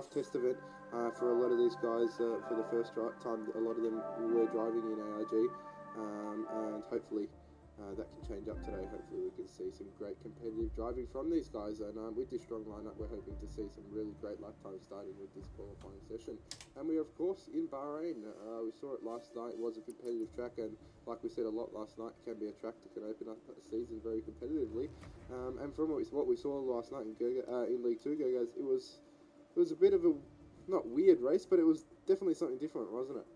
rough test event for a lot of these guys for the first time. A lot of them were driving in ARG, and hopefully that can change up today. Hopefully we can see some great competitive driving from these guys, and with this strong lineup we're hoping to see some really great lap times starting with this qualifying session. And we are of course in Bahrain. We saw it last night. It was a competitive track, and like we said a lot last night, it can be a track that can open up a season very competitively. And from what we saw last night in League 2, Gurgas, it was a bit of a, not weird race, but it was definitely something different, wasn't it?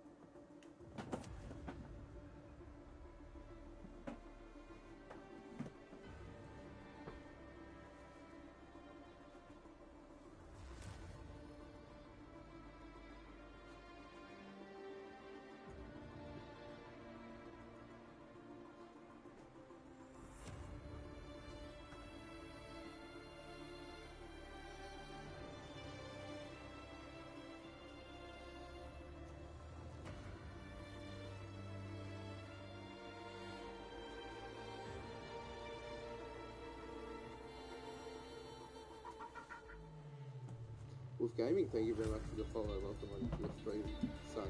Wolf Gaming, thank you very much for the follow. Welcome on your stream, son.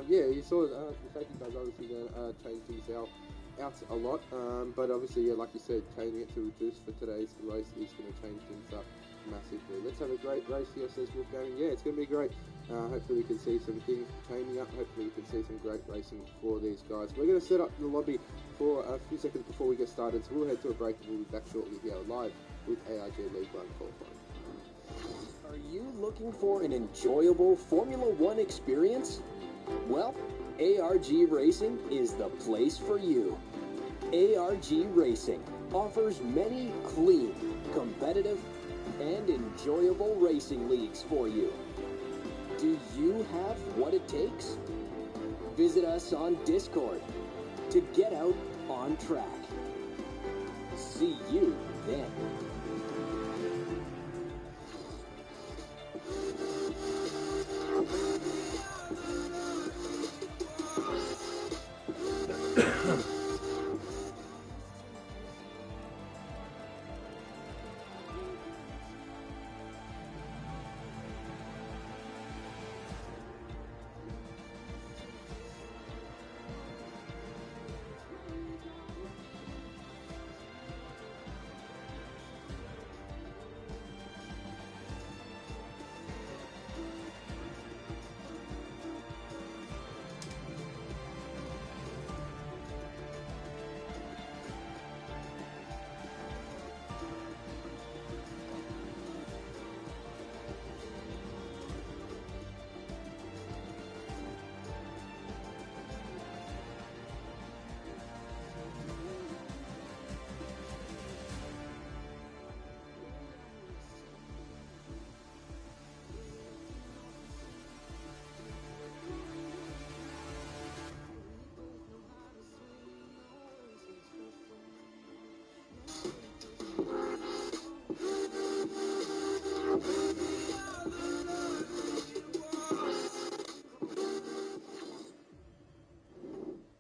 Yeah, you saw the safety cars obviously going to change things out a lot, but obviously, yeah, like you said, changing it to reduce for today's race is going to change things up massively. Let's have a great race here, says Wolf Gaming. Yeah, it's going to be great. Hopefully we can see some things changing up. Hopefully we can see some great racing for these guys. We're going to set up the lobby for a few seconds before we get started, so we'll head to a break and we'll be back shortly here live with ARG League 1 qualifying. Are you looking for an enjoyable Formula One experience? Well, ARG Racing is the place for you. ARG Racing offers many clean, competitive, and enjoyable racing leagues for you. Do you have what it takes? Visit us on Discord to get out on track. See you then.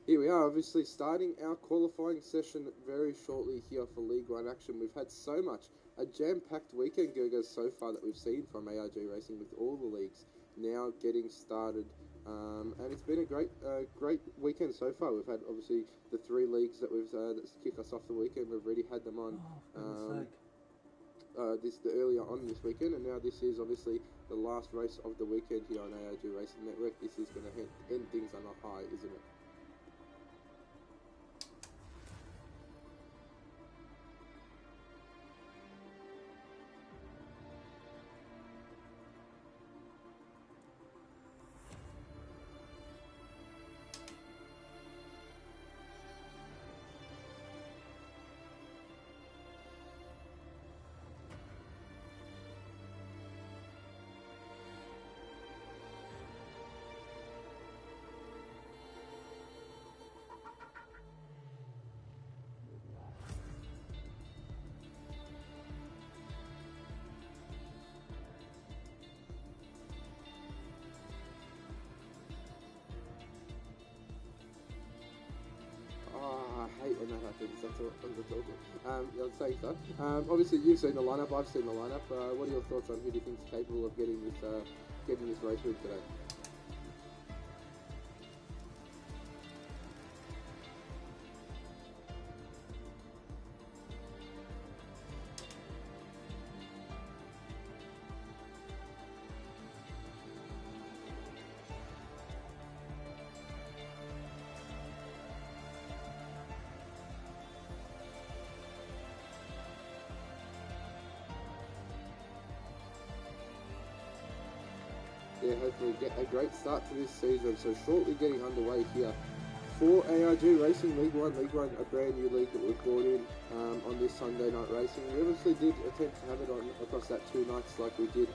Here we are, obviously starting our qualifying session very shortly here for League 1 action. We've had so much, a jam-packed weekend, Gurgas, so far that we've seen from ARG Racing with all the leagues now getting started. And it's been a great weekend so far. We've had, obviously, the 3 leagues that that's kick us off the weekend. We've already had them on earlier on this weekend, and now this is obviously the last race of the weekend here on ARG Racing Network. This is going to end things on a high, isn't it? things. That's all. I'd say so. Obviously, you've seen the lineup. I've seen the lineup. What are your thoughts on who do you think is capable of getting this race win today? Yeah, hopefully get a great start to this season. So shortly getting underway here for ARG Racing League One, a brand new league that we've brought in on this Sunday night racing. We obviously did attempt to have it on across that 2 nights like we did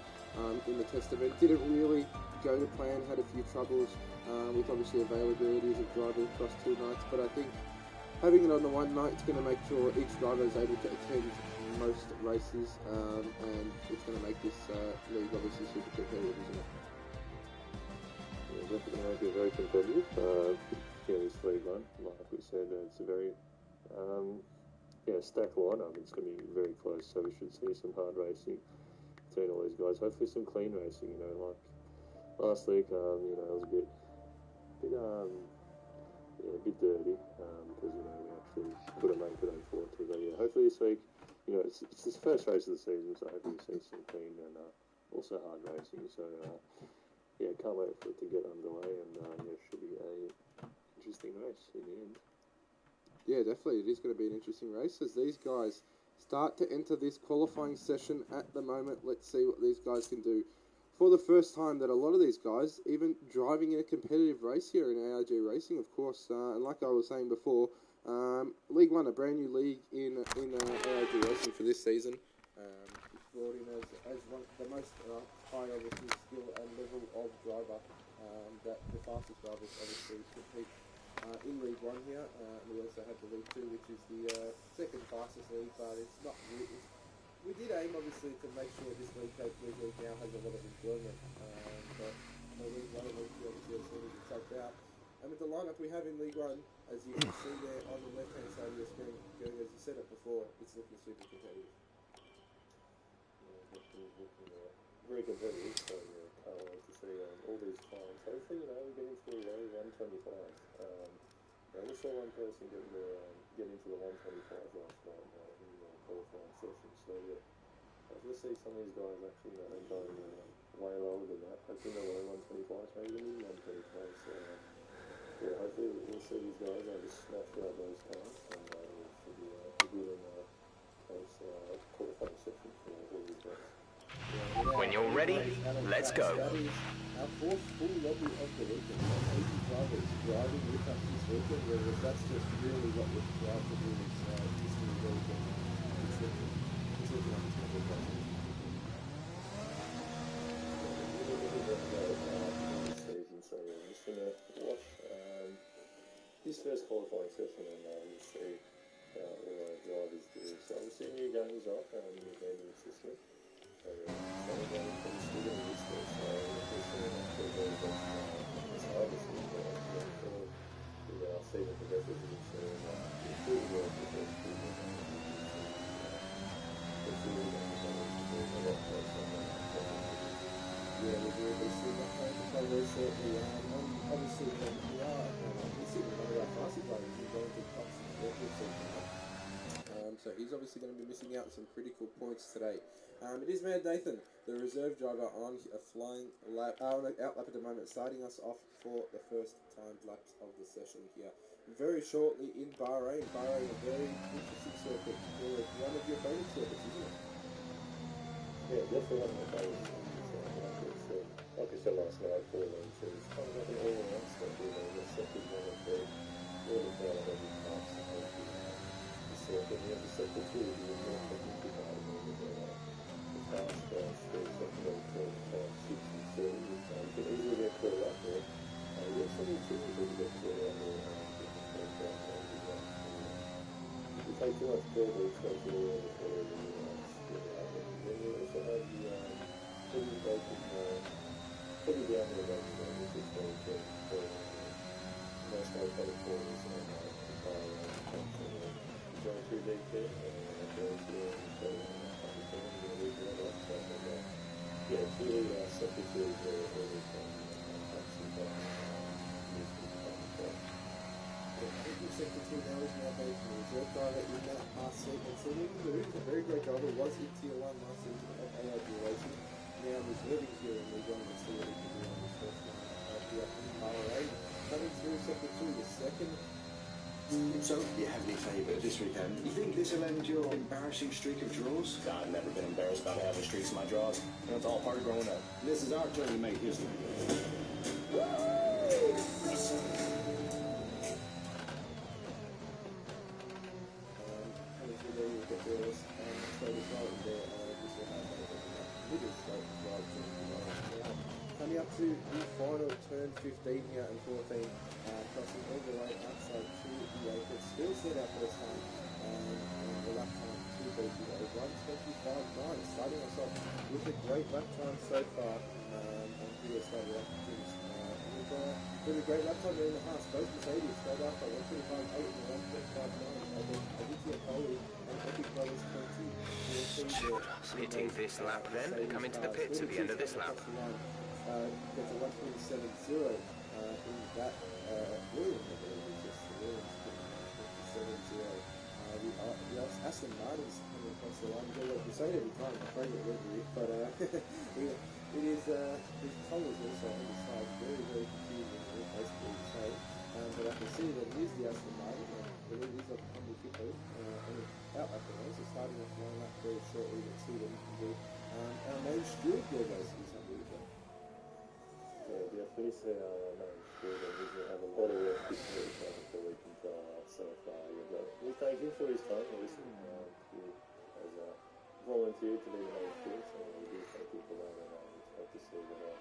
in the test event. Didn't really go to plan, had a few troubles with obviously availabilities of driving across 2 nights, but I think having it on the 1 night, it's going to make sure each driver is able to attend most races, and it's going to make this league obviously super competitive, isn't it? Yeah, definitely make it very competitive. This league one, like we said, it's a very stacked lineup. It's going to be very close, so we should see some hard racing between all these guys. Hopefully some clean racing, like last week, it was a bit dirty, because, we actually couldn't make it, unfortunately. But yeah, hopefully this week, it's the first race of the season, so hopefully we see some clean and also hard racing. So, can't wait for it to get underway, and it should be a interesting race in the end. Yeah, definitely. It is going to be an interesting race as these guys start to enter this qualifying session at the moment. Let's see what these guys can do. For the first time that a lot of these guys, even driving in a competitive race here in ARG Racing, of course, and like I was saying before, League One, a brand new league in ARG Racing for this season. Brought in as one the most high obviously skill and level of driver, that the fastest drivers obviously compete in League One here. We also have the League Two, which is the second fastest league, but it's not really. We did aim obviously to make sure this league now has a lot of enjoyment, but League One and League Two obviously as soon as it's tapped out. And with the lineup we have in League One, as you can see there on the left hand side of your screen, Gerg, as you said it before, it's looking super competitive. Very competitive, so can't wait to see all these times. Hopefully, we get into the low 125s. We saw one person get into the 125 last night in the qualifying session, so let's see some of these guys actually going way lower than that. Hopefully in the low 125s, maybe even 125s. So hopefully we'll see these guys just smash out those times, and it should be a good and close qualifying session for all these guys. When you're ready, let's go. That is our fourth full lobby of the weekend. 80 drivers driving with us this weekend, whereas that's just really what we've tried to do this new weekend. It's looking like it's going to be great. So I'm just going to watch this first qualifying session, and we'll see how all our drivers do. So I'm seeing new games off, new gaming system. So some of them are pretty good in this case, so we'll see it's hard to see, but I'm sure we'll see the progressive and so it's pretty well for the first two. Yeah, we'll be able to see that very shortly. Obviously, we are missing one of our fastest drivers. We're going to top some records. So he's obviously going to be missing out some critical points today. It is Mad Nathan, the reserve driver, on a flying lap, on an outlap at the moment, starting us off for the first time laps of the session here. Very shortly in Bahrain. Bahrain, a very interesting circuit. One of your favourite circuits, isn't it? Yeah, definitely one of my favourites. Like I said last night, 4 lanes, it's kind of like an all-around stuff. The second one of the really proud of every class. The second, the second two is the more technical part of the fast guys, the second one to 6 and 7. You can easily get caught up there. You also need to get caught up there. If you take too much credit, it takes you all the credit and then you also have the heavy braking, heavy downhill braking, which is going to most iconic corners and the car function. going too deep there, going to yeah, it's really secretary I think Sector 2 now is now based on the reserve driver in that past segment. So Nick Lou, a very great driver, was in Tier 1 last season at ARG Racing. Now reserving here in League 1 to see what he can do on his first line here in Bahrain. Coming through Sector 2, the second. So, you have any favour this weekend? You think this will end your embarrassing streak of draws? I've never been embarrassed about having streaks in my draws. You know, it's all part of growing up. This is our turn to make history. Coming up to the final turn 15 here and 14, crossing all the way outside to the apron. Still set our first time, and the lap time to BPA 1:25.9. Starting us off with a great lap time so far, and here started off with a great lap time there in the Haas. Both Mercedes straight up by 1:25.8 and 1:25.9. Aditya Kohli and Epic Brothers 20. Hitting this lap then, coming to the pits at the end of this lap. Gets a 1:27.0 in that Williams, I believe it's just the Williams 1:27.0. The Aston Martin's coming across the line. We say it every time, my favourite livery, but it is the colours also on the side, very, very confusing, basically the same. But I can see that it is the Aston Martin, and I believe it is a humble Kippo, and out like the race, so starting off one lap very shortly, let's see what he can do. Our main steward there, basically, is humble Kippo. Definitely say our main steward, and he's going to have a lot of work this week before we can try so far. But we thank him for his time, obviously. He has volunteered to be the main steward, so we do thank him for that, and it's great to see that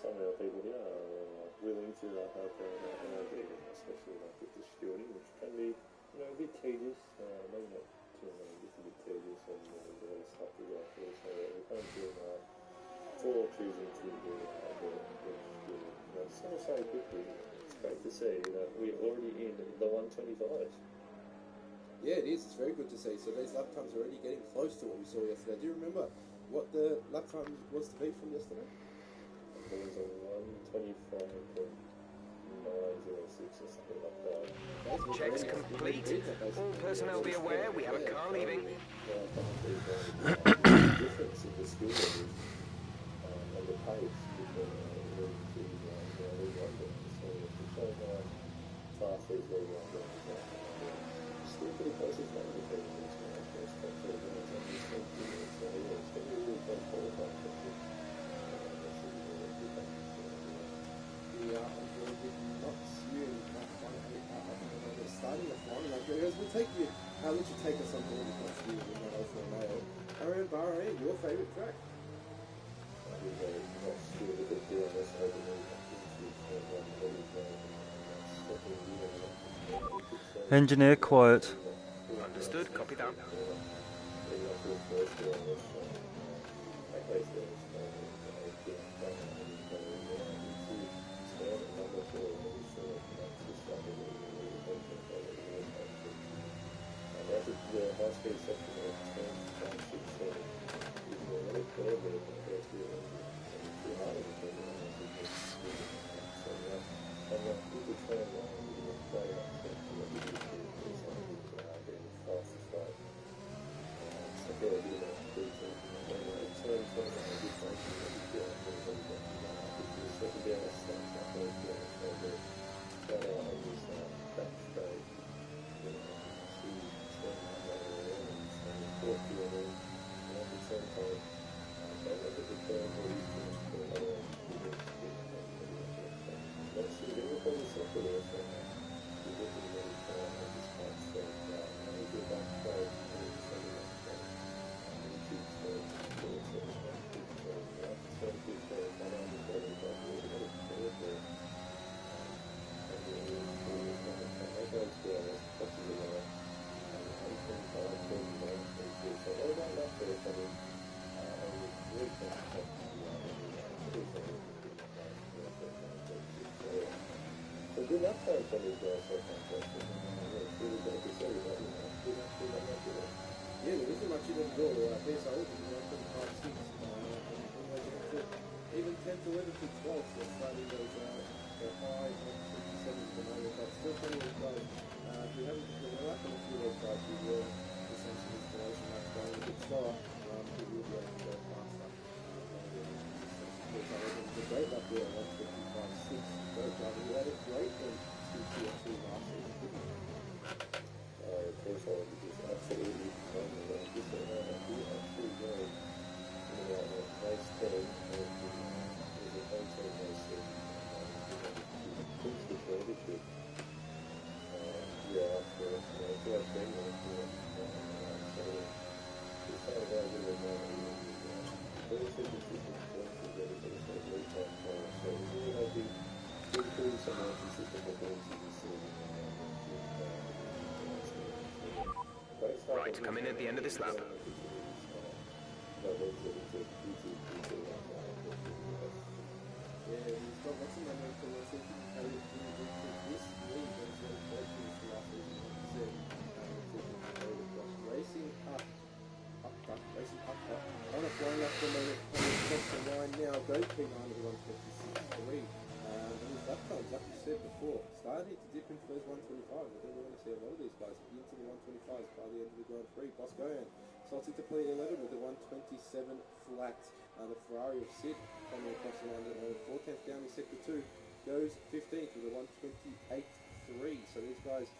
some of our people here are willing to help out ARG, especially with the stewarding, which can be a bit tedious, maybe not too many, just a bit tedious, and there's a lot of stuff to go through, so we thank him for choosing to do I just want to say quickly, it's great to see that we're already in the 125s. Yeah, it is. It's very good to see. So these lap times are already getting close to what we saw yesterday. Do you remember what the lap time was to beat from yesterday? It was a 125.906 or something like that. Checks complete. All personnel be aware, we have a car leaving. The difference in the skill levels and the pace between fast these league one games still pretty close as well with the first top three games and it's going to be really close qualifying. Not seeing that one starting off one. Like, we'll take you. I'll let you take us on board as much as you in that Alpha Romeo. Around Bahrain, your favourite track? Engineer quiet. Understood, copy that. The high-speed section of 10.67 is a little further compared to the harder so and with the turn line, we can play that section that we can do something getting fast and straight. So yeah, do that quickly. And turn line, good function, and we feel like we're going to get second down, that's not very good. But on this back straight, fourth year and at the same time, so look at the turn where you finish for another let's see, they will probably set for this one. You look at the turn and just can't stay and you go back straight and you set it up straight and you keep straight and you set it up, keep straight and after turn keep straight and on the third and back a little bit forward there and then you forward and that goes there, that's possibly there. So all that left there for me, I was really thankful so good lap time for these guys so fantastic. It's really great to see that. Yeah, there isn't much in it at all. PSI is 1.56. Even 10th, 11th, and 12th are starting those high on 57 at the moment, but still plenty of guys who haven't completed a lap, and a few of those guys who will some installation laps going a bit slower, who will be able to go faster. It's a great lap there at 155.6. Great driving. He had a great end to Tier 2 last season, didn't he? PSI is absolutely phenomenal. He actually won race 10 and was a hotel race Prince the Championship. Yeah, after throughout Kenya, so it's kind of how we were going. Very consistent performance with everybody, so great time for us. So we're going to be doing some more consistent performances this season. Right, come in at the end of this lap. Yeah, he's got lots of momentum. I think he can carry it through this league as well as great finish for last season, like you said. Racing up, on a flying up the moment, coming across the line now, goes P9 at 126.3. His lap times, like you said before, started to dip into those 125s. I think we're going to see a lot of these guys into the 125s by the end of the Grand Prix. Boscoian slots into play 11 with a 127 flat. The Ferrari of Sid coming across the line at the moment. 4/10 down in Sector 2, goes 15th with a 128.3. So these guys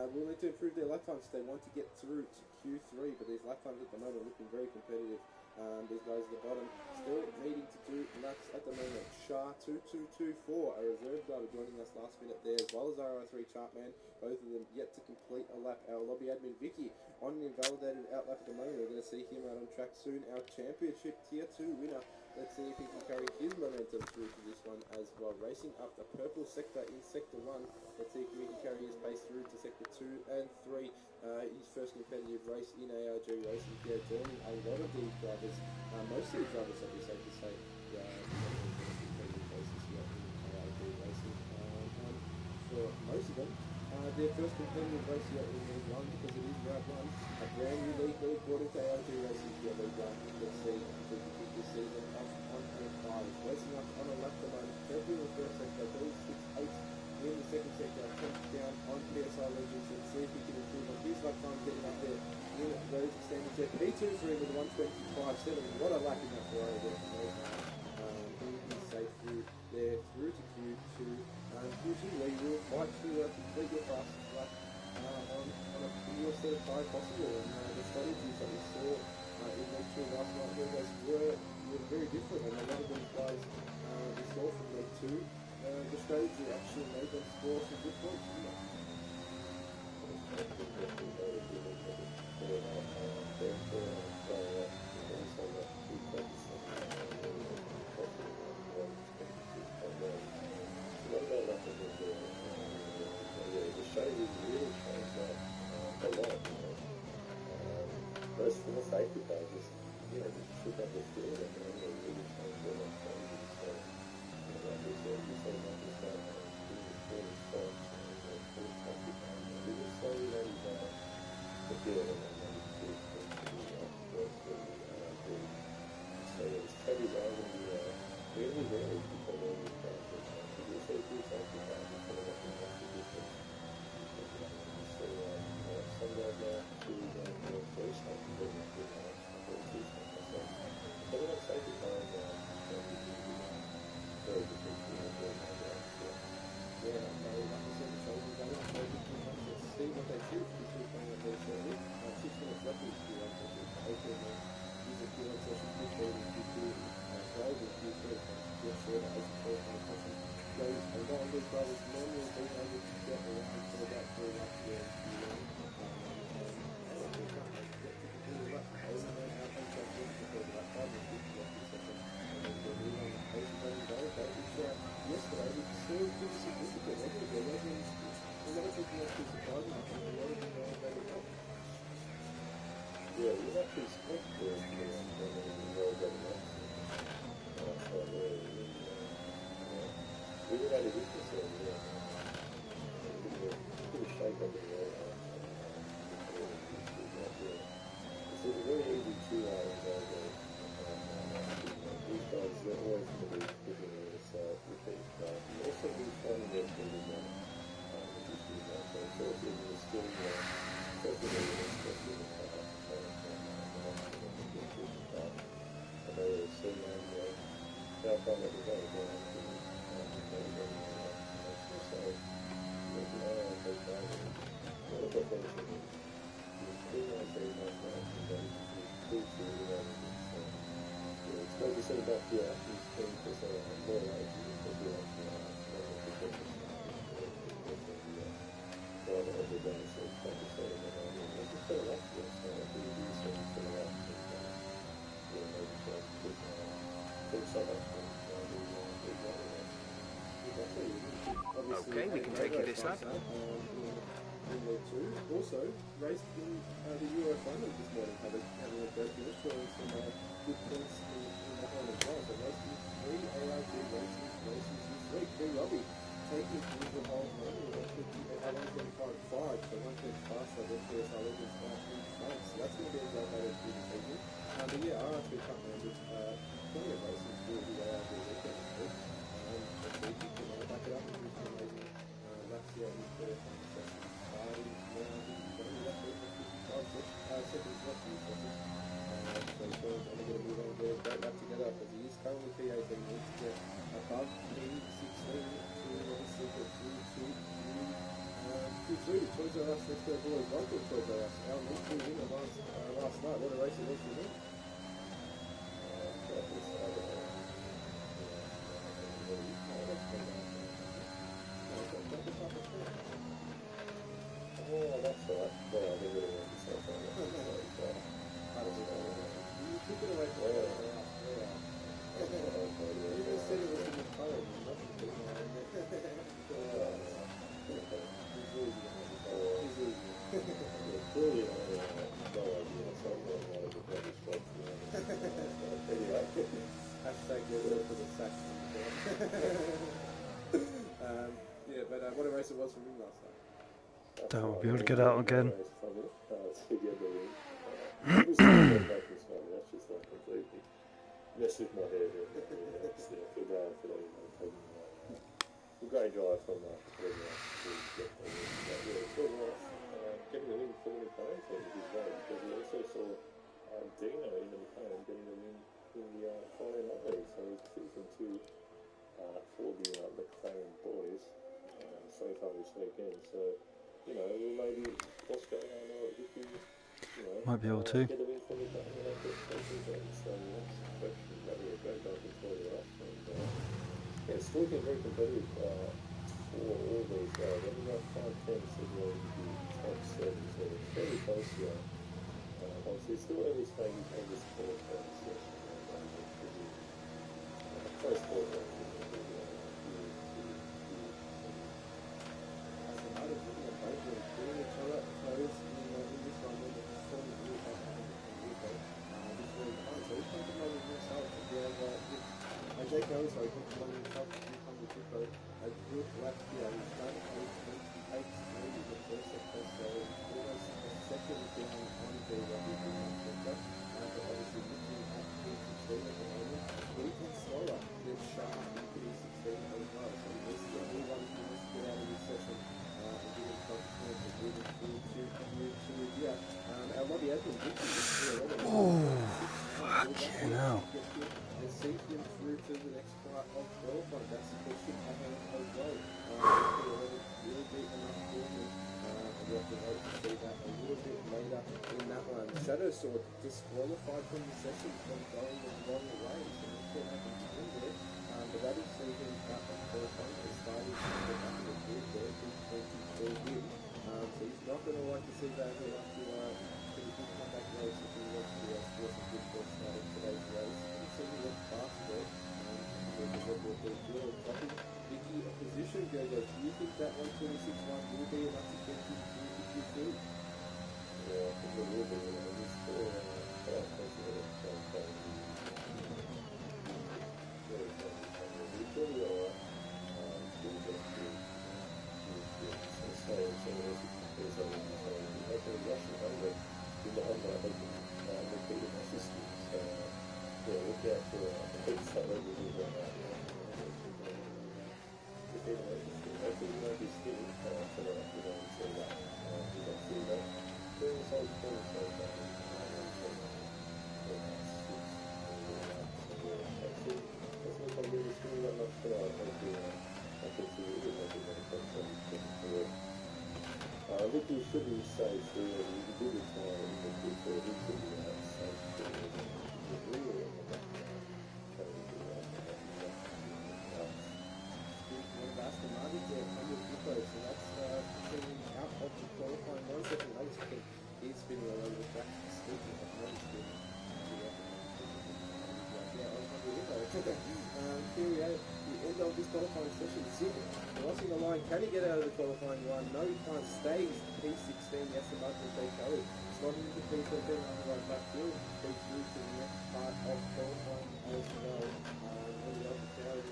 will need to improve their lap times if they want to get through to Q3, but these lap times at the moment are looking very competitive. These guys at the bottom still needing to do laps at the moment. Shah 2224, a reserve driver joining us last minute there, as well as RR3 Chartman. Both of them yet to complete a lap. Our lobby admin Vicky on an invalidated out lap at the moment. We're going to see him out on track soon. Our championship tier 2 winner. Let's see if he can carry his momentum through to this one as well. Racing up the purple sector in Sector 1. Let's see if he can carry his pace through to Sector 2 and 3. His first competitive race in ARG racing here, joining a lot of these drivers, most of these drivers, I'd be safe to say, competitive races here in ARG racing. And for most of them, their first competitive race here in League 1, because it is round 1, a brand new league they've brought into ARG racing here, League 1. Let's see if we can kick this season off on a 5. Racing up on a lap at the moment, Purple in the first sector, 36.8 in the second sector, 10th down on PSI Legends. Let's see if he can improve on his lap time, getting up there in those extended jet. P2 for him with a 125.7. What a lap in that Ferrari there from those guys. He is safe through there, through to Q2. Q2 where you will fight to complete your fastest lap on a pure set of tire possible. And the strategies that we saw in League 2 last night here were very different. And a lot of these guys we saw from League 2, the strategy actually made them score some good points, didn't it? The strategy really changed up a lot, you know. Those 4 safety cars just shook up the field and they really changed all that strategy. So, like we said, we saw Michael start doing the 4 spots and the 4 safety cars. We just slowly let him down the field and then he did so it's heavy riding really rarely because all these cars if you see 2 safety cars it's going to make a massive difference. So some guys now choose 3 safety cars and 2 safety cars. So we have safety cars very different to Yeah, okay, like I said, the show will go up for 15 months. Let's see what they shoot. This week on the day shortly. 6 minutes left in this Q1 session. Hopefully, use the Q1 session Q4 and Q2, 12 and Q3. Get shorter as the 12-month session goes along. These drivers normally being able to get around for about 3 laps here in Q1. Get to complete a lap. They will know how to track in to complete a lap. 5 and 50 left in session. And then we'll move on to pace of Validate, which yesterday we saw pretty significant, wasn't it? There wasn't a lot of people actually surprising. I think a lot of them validated well. Yeah, we actually expect the well done laps. So we had a difference there, a bit of a shake up in the air. time that we go, so you can take that and what if I finish it? It's nice, very nice night, and then cool to the end. It's great to send it back to you after you've been for so more like you, because you're like, every day, so it's like to say, let's just put it up to us, so I think you do so you put it up, and maybe try to put some up, Okay, we can take you this lap. In there too. Also, raced in the Euro final this morning, having a great finish, showing some good points in that one as well. So racing 3 ARG races this week. Free Robbie taking through the whole home in 1:25.5, so 1 minute faster than PSR Legends in front. So that's going to be a great battle through the season. But yeah, ARG Cup members, plenty of races for the ARG weekend this week. Let's see if you can back it up and do some amazing laps here in the first session. Starting now, only left with 55 seconds left in this session. So Sean's only going to move on and get a great lap together because he is currently P18. He needs to get above P16 to obviously get Q3. Toys R Us, let's go boys. Welcome Toys R Us. Our victory winner last night. What a race it was for him. Oh, that's right. Well, they really want to say that. You took it away from me. You just said it was in the phone. Nothing to do with He's easy. Clearly, I have no idea. So I'm not one of the greatest strokes. Anyway. Hashtag get ready for the sack. Yeah, but what a race it was for me last night. Don't we'll be able to get out again. That's just like completely messed with my head. I feel bad for that. Taking a great drive from to get getting the win for the McLaren team is great because we also saw Dino in the McLaren getting the win in the Friday night league, so he's choosing to for the McLaren boys so far this weekend. So maybe what's going on with you? Might be able to. Get a win for McLaren and get something done. So that's the question. That'll be a great night for Toys R Us. And it's still been very competitive for all these guys. I mean, like 5-10 said the top 7, so it's fairly close here. Obviously, it's still early stages of this qualifying session. Close qualifying. Jake Owens, sorry, come on himself, become the Chico. A good lap here, he's done 8 in the first sector, so almost a second down on the Robbie sector. But obviously looking at P16 at the moment, even slower than Sharp in P16 as well. So he needs to move on, he needs to get out of this session and give himself a chance of moving forward to here. Our Robbie Edmonds, fucking hell. and see him through to the next part of qualifying. That's the question at hand as well. Will be enough for him. We'll have to wait to see that a little bit later in that one. Shadow Sword disqualified from the session from going the wrong way. So not sure what happened to him there. But that will see him out of qualifying and starting to go back to the grid there. Big 24 win. So he's not going to like to see that. He'll have to do a good comeback race if he wants to score some good points starting today's race. He went fast there. Dropping Vicky a position, Gogo. Do you think that 126.1 will be enough to get you through to Q2? Yeah, I think it will be. He's still very confident. He's really alright. Still get through. He's staying so he's hoping Russian Honda in the Honda repeated assistance. Yeah, look out for something that will be going out. Hopefully he won't be skinny for that. We don't see that. We don't see that. Doing the same thing so far. Let's look on the should be safe through, and you do retire in the future, he should be out safe through, and really in the back change the One of Aston Martin's there, Cameron Duppo, so that's putting him out of the qualifying 1 second race. I think he's spinning all over the track, speaking of not spinning. Here we are, the end of this qualifying session. Sid crossing the line. Can he get out of the qualifying one? No, he can't. Stays P16. Yes, the Martin J. Kelly. Slotting into P13 on the right back field. Goes through to the next part of qualifying as well. On the other side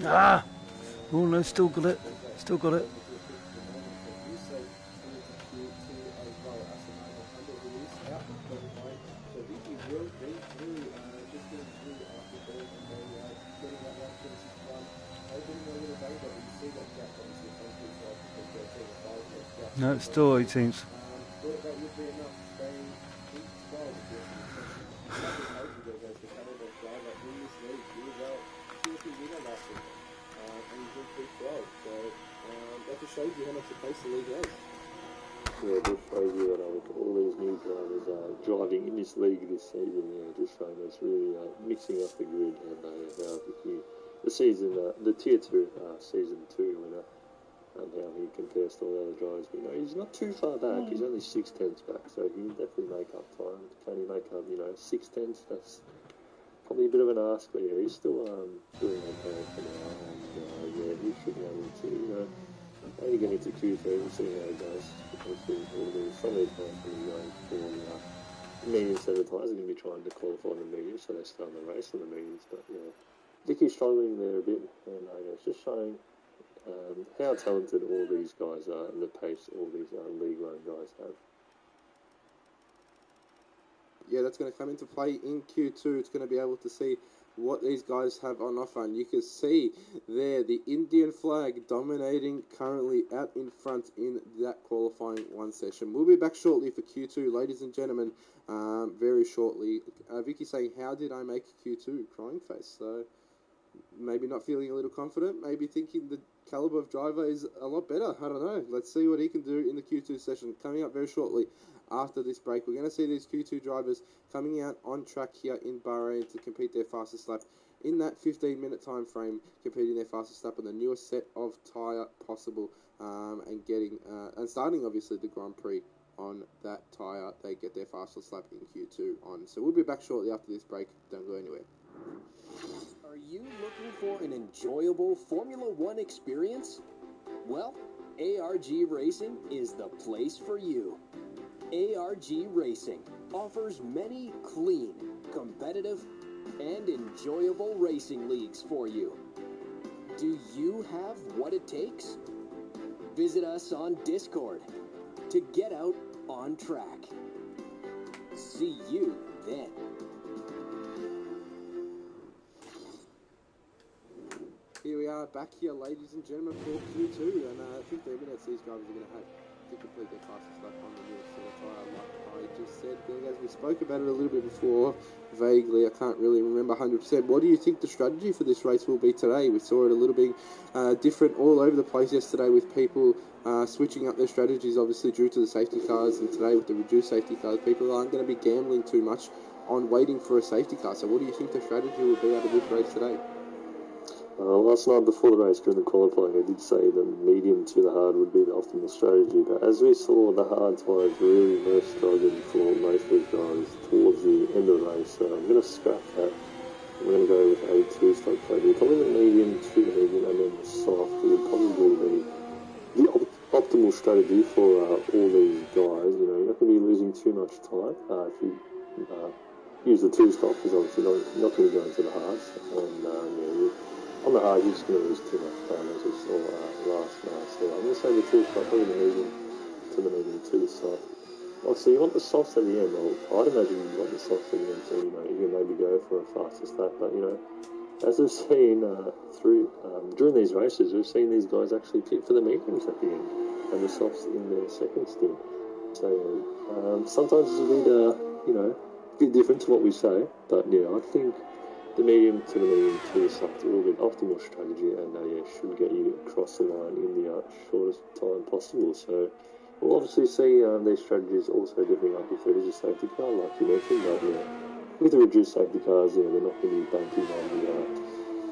Ah! Oh no, still got it. Still got it. No, it's still 18th. That just shows you how much the pace the league has. Yeah, it just shows you that with all these new drivers driving in this league this season, just showing us really mixing up the grid, and how the season, the Tier 2 Season 2 winner, and how he compares to all the other drivers. But, he's not too far back. He's only 6/10 back, so he can definitely make up time. Can he make up, 6/10? That's probably a bit of an ask, but he's still doing okay for now, and he should be able to, maybe get into Q3 and see how it goes. Obviously, some of these guys are going to be going for the medium set of tires. They're going to be trying to qualify the medium, so they start the race on the mediums. But Vicky's struggling there a bit, and it's just showing how talented all these guys are and the pace all these League 1 guys have. Yeah, that's going to come into play in Q2. It's going to be able to see what these guys have on offer, and you can see there the Indian flag dominating currently out in front in that qualifying 1 session. We'll be back shortly for Q2, ladies and gentlemen, very shortly. Vicky saying, how did I make Q2? Crying face. So maybe not feeling a little confident, maybe thinking the caliber of driver is a lot better. I don't know. Let's see what he can do in the Q2 session. Coming up very shortly after this break, we're going to see these Q2 drivers coming out on track here in Bahrain to compete their fastest lap in that 15-minute time frame, competing their fastest lap on the newest set of tyre possible, and getting and starting obviously the Grand Prix on that tyre. They get their fastest lap in Q2 on. So we'll be back shortly after this break. Don't go anywhere. Are you looking for an enjoyable Formula One experience? Well, ARG Racing is the place for you. ARG Racing offers many clean, competitive, and enjoyable racing leagues for you. Do you have what it takes? Visit us on Discord to get out on track. See you then. Here we are back here, ladies and gentlemen, for Q2, and 15 minutes these drivers are going to have to complete their fastest lap on the newest set of tyre. Like I just said, as we spoke about it a little bit before, vaguely, I can't really remember 100%. What do you think the strategy for this race will be today? We saw it a little bit different all over the place yesterday, with people switching up their strategies, obviously due to the safety cars, and today with the reduced safety cars, people aren't going to be gambling too much on waiting for a safety car. So what do you think the strategy will be out of this race today? Last night before the race, during the qualifying, I did say that medium to the hard would be the optimal strategy, but as we saw, the hard tyres really were struggling for most of these drivers towards the end of the race, so I'm going to scrap that. We're going to go with a two-stroke strategy, probably the medium to the medium, and then the soft would probably be the optimal strategy for all these guys. You're not going to be losing too much time if you use the two-stop, because obviously not going to go into the hards, and on the hard, you're just going to lose too much time, as we saw last night. So I'm going to say the two-stop, probably the medium to the soft. Obviously, you want the softs at the end. Well, I'd imagine you want the softs at the end, so you can maybe go for a fastest lap. But as we've seen during these races, we've seen these guys actually pit for the mediums at the end, and the softs in their second stint. So sometimes it's a bit different to what we say. But I think the medium to the soft will be an optimal strategy, and should get you across the line in the shortest time possible. So We'll obviously see these strategies also dipping up if it is a safety car, like you mentioned, but yeah, with the reduced safety cars, yeah, they're not going to be banking on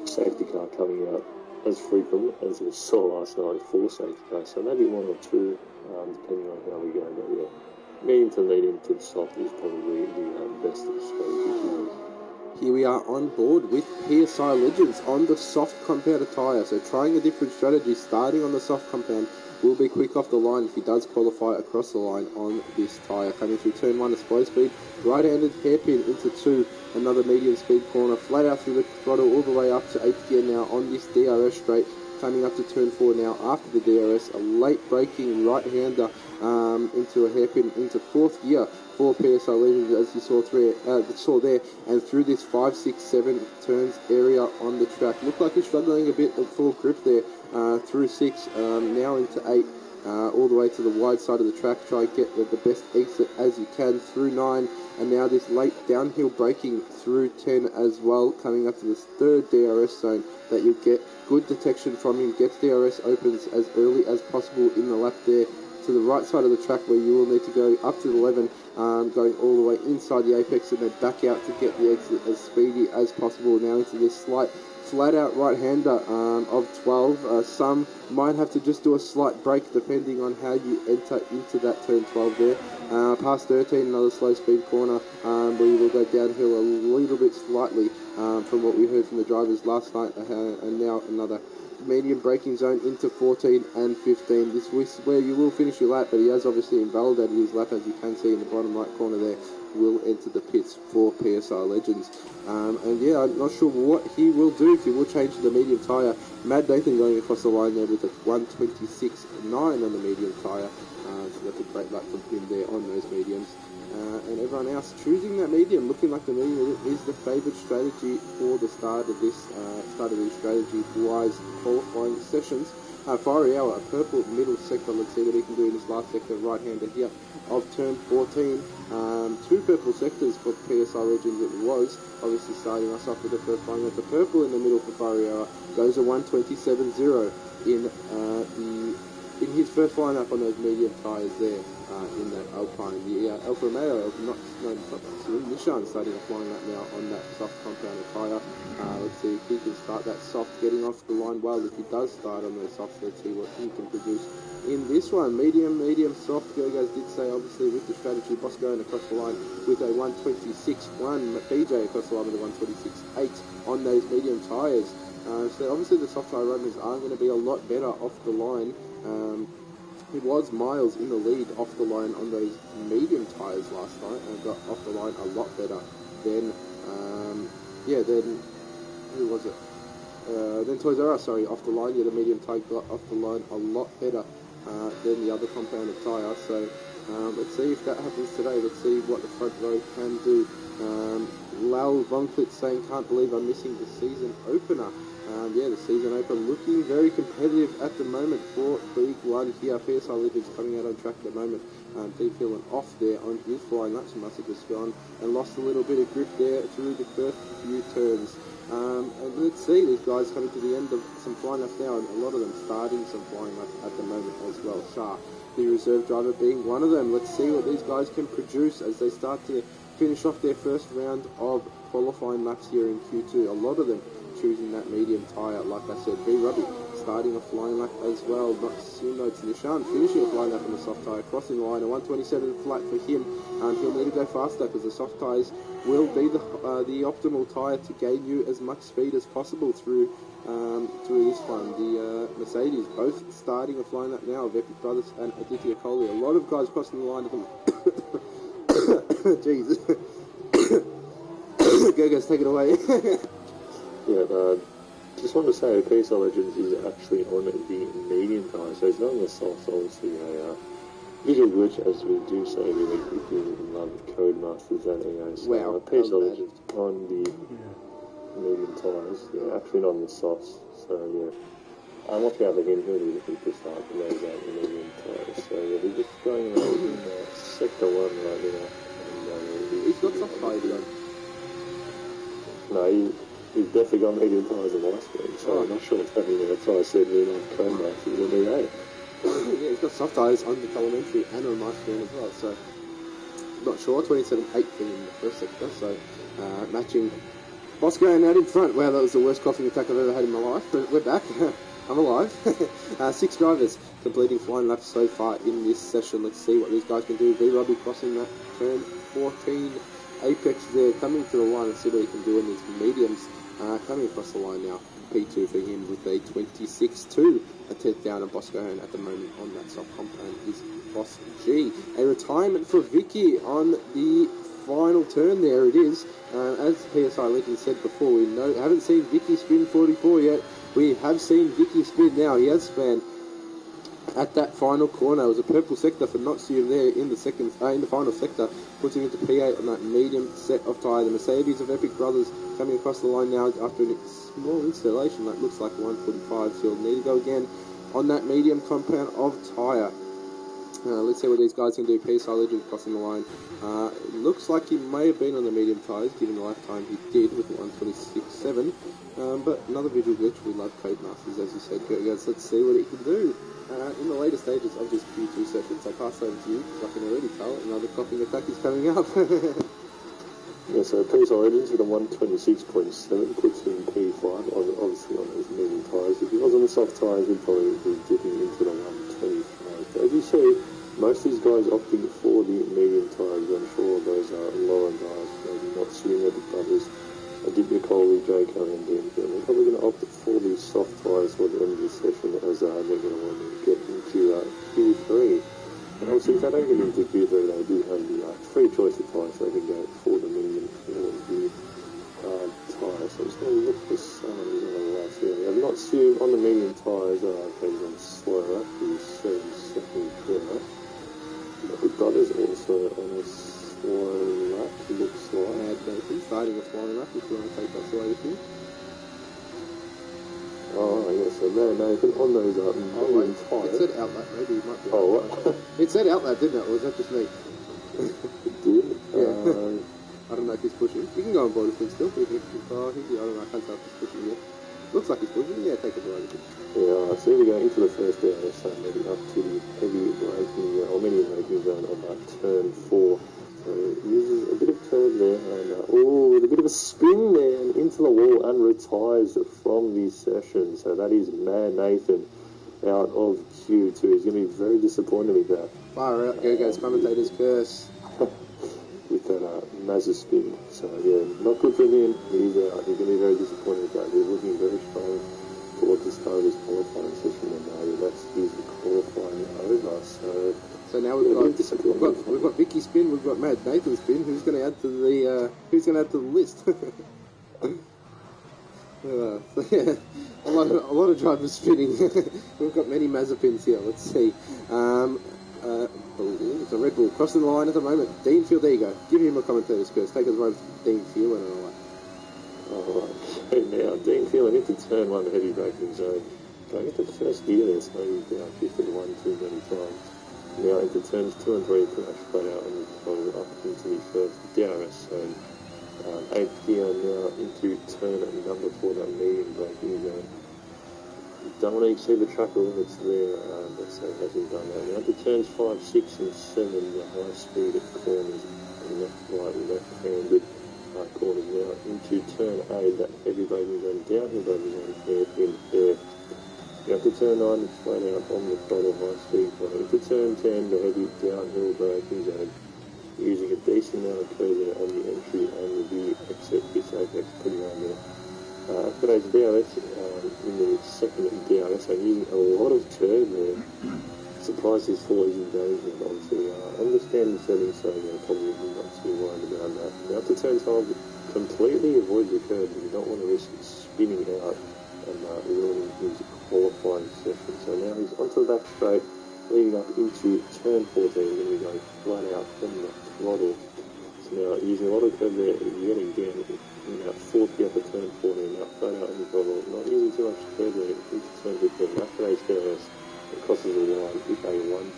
the safety car coming out as frequent as we saw last night for safety cars. So maybe one or two, depending on how we go. But yeah, medium to lead into the soft is probably the best of the strategy. Here we are on board with PSI Legends on the soft compounder tyre. So trying a different strategy, starting on the soft compound, will be quick off the line if he does qualify across the line on this tyre. Coming through turn 1 at slow speed, right-handed hairpin into 2, another medium speed corner, flat out through the throttle all the way up to 8th gear now on this DRS straight. Coming up to turn 4 now after the DRS, a late braking right-hander into a hairpin into 4th gear for PSI Legends, as you saw there, and through this 5, 6, 7 turns area on the track. Looked like he's struggling a bit at full grip there through 6, now into 8, all the way to the wide side of the track. Try and get the best exit as you can through 9, and now this late downhill braking through 10 as well, coming up to this 3rd DRS zone that you'll get good detection from him. Gets DRS opens as early as possible in the lap there to the right side of the track, where you will need to go up to the 11, going all the way inside the apex and then back out to get the exit as speedy as possible. Now into this slight flat out right-hander of 12. Some might have to just do a slight break depending on how you enter into that turn 12 there. Past 13, another slow speed corner where you will go downhill a little bit slightly from what we heard from the drivers last night, and now another medium braking zone into 14 and 15. This is where you will finish your lap, but he has obviously invalidated his lap, as you can see in the bottom right corner there. Will enter the pits for PSI Legends. And yeah, I'm not sure what he will do, if he will change to the medium tyre. Mad Nathan going across the line there with a 1:26.9 on the medium tyre. So that's a great lap from him there on those mediums. And everyone else choosing that medium, looking like the medium is the favoured strategy for the start of these strategy-wise qualifying sessions. Fariel, a purple middle sector. Let's see what he can do in this last sector, right-hander here of turn 14. 2 purple sectors for PSI Legends it was. Obviously starting us off with the first line with the purple in the middle for Fariel. Goes a 1:27.0 in his first lineup on those medium tyres there in that Alpine. The Alfa Romeo, Nissan starting a flying lap now on that soft compounder tyre. Let's see if he can start that soft, getting off the line well. If he does start on those softs, let's see what he can produce in this one. Medium, soft. Gergos did say, obviously, with the strategy, Boss going across the line with a 1:26.1. BJ across the line with a 1:26.8 on those medium tyres. So obviously the soft tyre runners are going to be a lot better off the line. It was Miles in the lead off the line on those medium tyres last night, and got off the line a lot better than, then, who was it? Then Toys R Us, sorry, off the line. Yeah, the medium tyre got off the line a lot better than the other compounded tyre. So let's see if that happens today. Let's see what the front row can do. Lal Von Klitz saying, can't believe I'm missing the season opener. The season opener looking very competitive at the moment for League 1 here. PSI Legends coming out on track at the moment. Deep Hill and off there on his flying laps. He must have just gone and lost a little bit of grip there through the first few turns. And let's see, these guys coming to the end of some flying laps now, and a lot of them starting some flying laps at the moment as well. Sharp, the reserve driver, being one of them. Let's see what these guys can produce as they start to finish off their first round of qualifying laps here in Q2. A lot of them choosing that medium tyre, like I said. B Robbie starting a flying lap as well. Not Sumo to Nishan finishing a flying lap on the soft tyre, crossing the line. A 1:27 flat for him. He'll need to go faster because the soft tyres will be the optimal tyre to gain you as much speed as possible through this one. The Mercedes both starting a flying lap now of Epic Brothers and Aditya Kohli. A lot of guys crossing the line at them. Jeez. Gergos, take it away. Just want to say, PSI Legends is actually on the medium tyre, so it's not on the soft, obviously a visual glitch, as we do say really quickly in Codemasters and EA. So wow, PSI Legends on the medium tyres, actually not on the softs, so watch out for him, he'll be looking to start to raise out the medium tyres. So we're just going around in Sector 1 right now. And, he's got soft tyres though. No, he's definitely got medium tyres on my screen, so I'm not sure what's happening there. That's why I said Codemasters and EA. Yeah, he's got soft tyres on the telemetry and on my screen as well, so not sure. 27.8 in the first sector, so matching Bosco and out in front. Wow, that was the worst coughing attack I've ever had in my life, but we're back. I'm alive. 6 drivers completing flying laps so far in this session. Let's see what these guys can do. V Robbie crossing that turn 14 apex there, coming to the line. Let's see what he can do in these mediums. Coming across the line now. P2 for him with a 26.2. A 10th down, and Bosco at the moment on that soft compound is Boss G. A retirement for Vicky on the final turn there it is. As PSI Lincoln said before, we haven't seen Vicky spin 44 yet. We have seen Vicky spin now. He has spun at that final corner. It was a purple sector for Noxium there in the final sector, puts him into P8 on that medium set of tyre. The Mercedes of Epic Brothers coming across the line now after a small installation that looks like 145, so he'll need to go again on that medium compound of tyre. Let's see what these guys can do. PSI Legend crossing the line. It looks like he may have been on the medium tyres, given the lifetime he did with 126.7. But another visual glitch. We love Codemasters, as you said, guys. Let's see what he can do in the later stages of this Q2 session. So I'll pass over to you, because I can already tell another coughing attack is coming up. Yeah, so PSI Legends with a 126.7 puts him P5, obviously on those medium tyres. If he was on the soft tyres, he'd probably be dipping into the 125. But as you see, most of these guys opting for the medium tyres, and for those lower guys, maybe not seeing Epic Brothers, Dick Nicole, Jay Kelly and Dan Field, they're probably going to opt for the soft tyres for the end of the session, as they're going to want to get into Q3. And obviously, if they don't get into Q3, they do have the free choice of tyres, so they can go for the medium or the tyres. So I'm just going to look for some of these on the last here. I've not seen on the medium tyres, he's on slower, he's 7-second there. Epic Brothers also on a slow lap, looks like. Nathan starting a flying lap if you want to take that slow with you. Oh, yeah, so there, Nathan, on those medium tyres. It said outlap, maybe you might be. Oh, what? It said outlap, didn't it? Or was that just me? It did? Yeah. I don't know if he's pushing. You can go on board with him still. I don't know, I can't tell if he's pushing yet. Looks like he's pushing. Yeah, take it away. Yeah, so we go into the first down, so maybe up to the heavy braking, or medium braking zone of that turn 4. So uses a bit of turn there, and with a bit of a spin there, and into the wall, and retires from the session. So that is Mad Nathan out of Q2. He's going to be very disappointed with that. Far out, goes commentator's curse. With that Mazda spin. So yeah, not good for him. He's going to be very disappointed with that. He's looking very strong towards the start of his qualifying session, and that's his qualifying over. So now we've got Vicky spin, we've got Mad Nathan spin. Who's going to add to the list? A lot of drivers spinning. We've got many Mazepins here. Let's see. It's a Red Bull crossing the line at the moment. Dean Field, there you go. Give him a commentator's curse. Take us away with Dean Field and all that. Alright, so now Dean Field into turn 1 heavy braking zone. Going into the first gear there, so he's down 51 too many times. Now into turns 2 and 3, pretty much flat out, and he's followed up into the first DRS zone. 8th gear now into turn number 4, that medium braking zone. Don't want to exceed the track limits there, but so he hasn't done that. Now into turns 5, 6 and 7, the high speed corners, left, right, left-handed corners now. Into turn 8, that heavy braking zone, downhill braking zone, hairpin there. Now to turn 9, it's flat out on the throttle, high speed corner. Into turn 10, the heavy downhill braking zone, using a decent amount of curve there on the entry and the exit. This apex pretty hard there. After those DRS, in the second DRS, I'm using a lot of curve there. Surprised his floor is in danger, but obviously understand the settings, so probably not too worried about that. Now to turn 12, completely avoid the curve. You don't want to risk spinning out and ruining his qualifying session. So now he's onto the back straight, leading up into turn 14, and we go flat out from the throttle. So now using a lot of curve there, getting down in that 4th gear for turn 14, now flat out on the throttle, not using too much curve there into turn 15. After those DRS, it crosses the line with a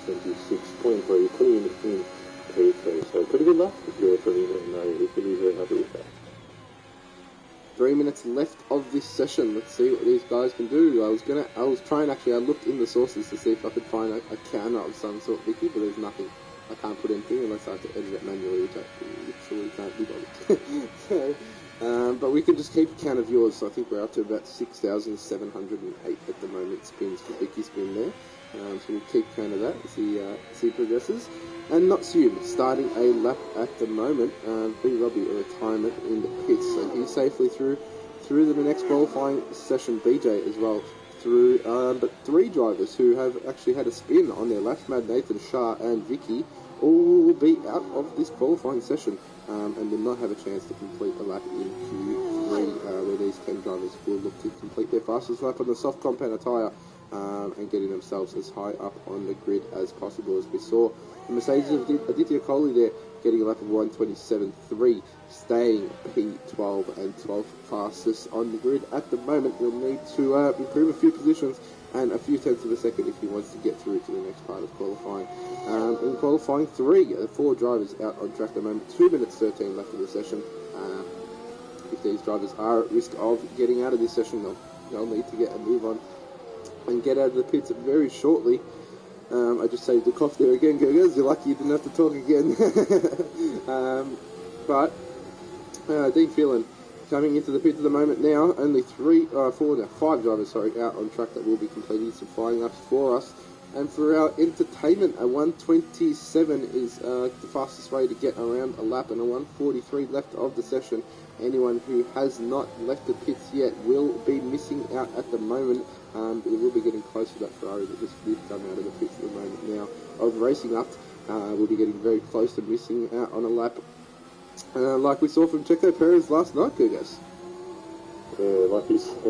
126.3, putting him in P3. So pretty good luck there for him, and he could be very happy with that. 3 minutes left of this this session. Let's see what these guys can do. I was trying, actually, I looked in the sources to see if I could find a counter of some sort, Vicky, but there's nothing. I can't put anything unless I have to edit it manually, which I literally can't be bothered. So, but we can just keep count of yours. So I think we're up to about 6,708 at the moment spins for Vicky's spin there. So we'll keep count of that as he progresses. And not soon, starting a lap at the moment. B. Robbie, a retirement in the pits. So he's safely through to the next qualifying session. BJ as well through. But three drivers who have actually had a spin on their laps, Mad Nathan, Shah and Vicky, all will be out of this qualifying session and will not have a chance to complete a lap in Q3, where these 10 drivers will look to complete their fastest lap on the soft compound tyre and getting themselves as high up on the grid as possible. As we saw the Mercedes of Aditya Kohli there getting a lap of 1:27.3, staying P12 and 12th fastest on the grid at the moment. He'll need to improve a few positions and a few tenths of a second if he wants to get through to the next part of qualifying. In qualifying 3, 4 drivers out on track at the moment, 2 minutes 13 left of the session. If these drivers are at risk of getting out of this session, they'll need to get a move on and get out of the pits very shortly. I just saved the cough there again, Gurgers. You're lucky you didn't have to talk again. But Dean Phelan coming into the pit at the moment now. Only 5 drivers out on track that will be completing some flying laps for us. And for our entertainment, a 1:27 is the fastest way to get around a lap, and a 1:43 left of the session. Anyone who has not left the pits yet will be missing out at the moment. It will be getting close to that Ferrari that just did come out of the pits at the moment now of racing up. We'll be getting very close to missing out on a lap, like we saw from Checo Perez last night, Gurgos. Yeah, like you said,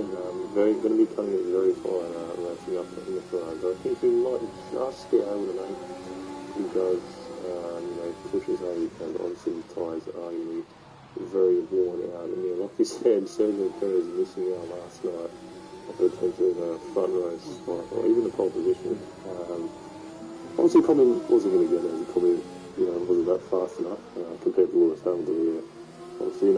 going to be coming in very fine racing up in the Ferrari. I think he might just be able to make he does, pushes how he can. Obviously, the tyres are going to be very worn out. And yeah, like you said, Sergio Perez missing out last night in terms of the front row spot, or even the pole position. Obviously, probably wasn't going to get it. He probably, wasn't that fast enough compared to Lewis Hamilton. Obviously,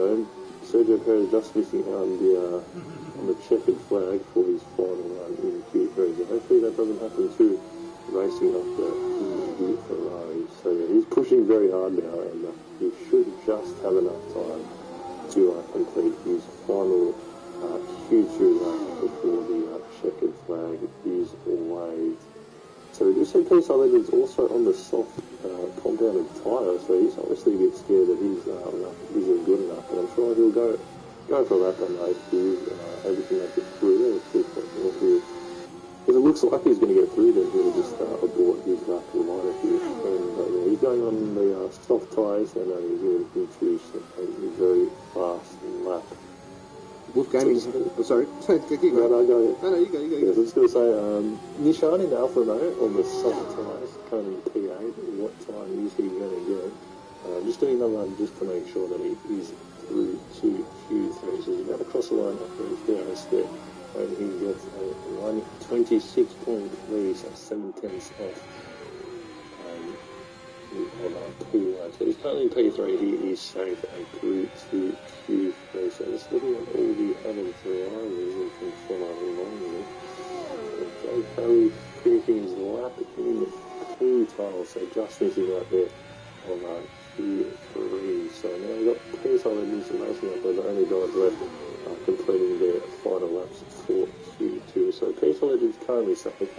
Sergio Perez just missing out on the checkered flag for his final run in Q3. So hopefully that doesn't happen too, racing up the Ferrari. So yeah, he's pushing very hard now, and he should just have enough time to complete his final Q2 lap before the checkered flag is waved. So just so Peace Legends also on the soft compounded tyre, so he's obviously a bit scared that his lap isn't good enough, but I'm sure he'll go for a lap on race 2, able to make it through there. If it looks like he's going to get through, then he'll just abort his lap to the line if he's going on the soft tyres, and he's going to choose a very fast lap. Wolfgang, sorry. No, you go. No, you go. Yeah, I was just going to say, Nishan in Alfa Romeo on the soft tyres, currently P8, what time is he going to get? Just doing another run just to make sure that he is through to Q3. So he's about to cross the line up there, there, and he gets a 126.3, so 7 tenths off on P1. So he's currently P3, he is safe and through to Q3. So just looking at all the other Ferraris and can follow along with it. Joe Curry finishing his lap in P12, so just finishing right there on Q3. So now we've got Peace Legends racing up with the only guys left completing their final laps for Q2. So Peace Legends currently safe.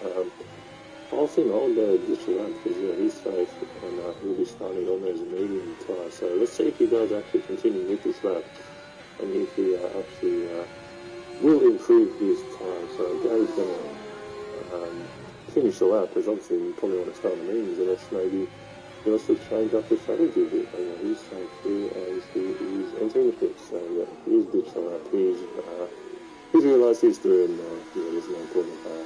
I'll think I'll go ditch lap because he's safe and he'll be starting on those medium tyres. So let's see if he does actually continue with this lap and if he actually will improve his time. So Gary's going to finish the lap because obviously you probably want to start on the mediums unless maybe he wants to change up the strategy a bit. He's safe here as he is entering the pits. So yeah, he's ditched the lap. He's realised he's through and there's no point of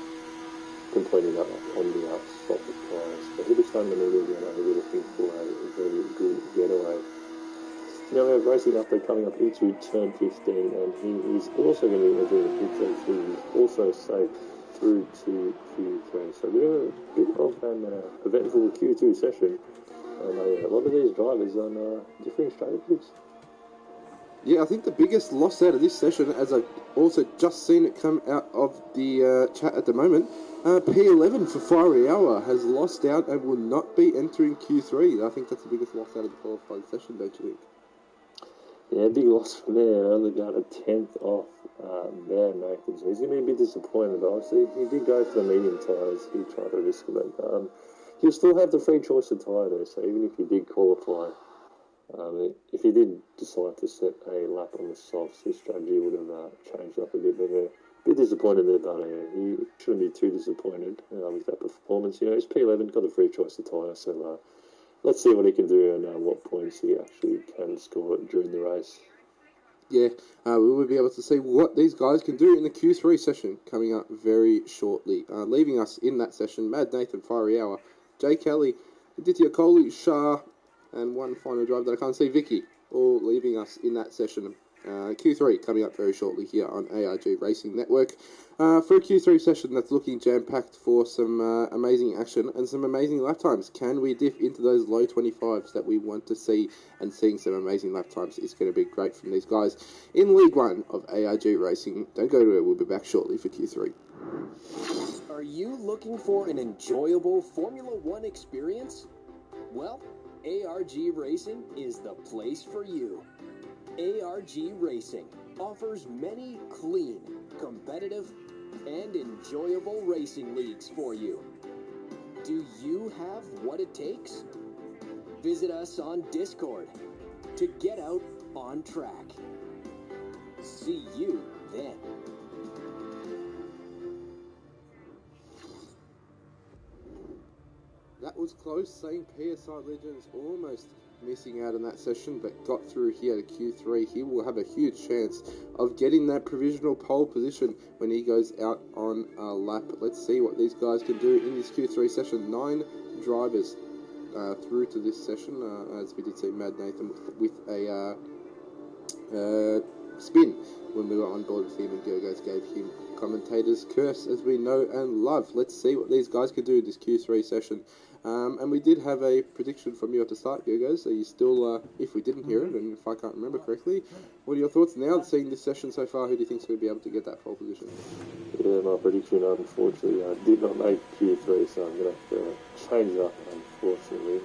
completing that on the soft tyres. But he'll be starting the middle again. He'll be looking for a very good getaway. Now we have racing up there coming up into turn 15, and he is also going to be entering the pits, so he's also safe through to Q3. So we're a bit of an eventful Q2 session, and a lot of these drivers on differing strategies. Yeah, I think the biggest loss out of this session, as I've also just seen it come out of the chat at the moment, P11 for Fiery Hour has lost out and will not be entering Q3. I think that's the biggest loss out of the qualifying session, don't you think? Yeah, big loss from there. Only got a 10th off there, Nathan. So he's going to be a bit disappointed. Obviously, he did go for the medium tyres. He tried to risk it. He'll still have the free choice of tyre there. So even if he did qualify, if he did decide to set a lap on the softs, his strategy would have changed up a bit. But a bit disappointed there, but he shouldn't be too disappointed with that performance. He's P11, got the free choice of tyre. So let's see what he can do and what points he actually can score during the race. Yeah, we will be able to see what these guys can do in the Q3 session coming up very shortly. Leaving us in that session, Mad Nathan, Fiery Hour, Jay Kelly, Aditya Kohli, Shah, and one final driver that I can't see, Vicky, all leaving us in that session. Q3 coming up very shortly here on ARG Racing Network. For a Q3 session that's looking jam-packed for some amazing action and some amazing lap times. Can we dip into those low 25s that we want to see? And seeing some amazing lap times is going to be great from these guys in League 1 of ARG Racing. Don't go to it, we'll be back shortly for Q3. Are you looking for an enjoyable Formula One experience? Well, ARG Racing is the place for you. ARG Racing offers many clean, competitive, and enjoyable racing leagues for you. Do you have what it takes? Visit us on Discord to get out on track. See you then. That was close, saying PSI Legends almost missing out on that session, but got through here to Q3. He will have a huge chance of getting that provisional pole position when he goes out on a lap. Let's see what these guys can do in this Q3 session. 9 drivers through to this session, as we did see Mad Nathan with a spin when we were on board with him, and Gergos gave him commentator's curse, as we know and love. Let's see what these guys can do in this Q3 session. And we did have a prediction from you at the start, Gergos. Are you still, if we didn't hear it, and if I can't remember correctly, what are your thoughts now, seeing this session so far? Who do you think is going to be able to get that pole position? Yeah, my prediction, unfortunately, did not make Q3, so I'm going to have to change up, unfortunately.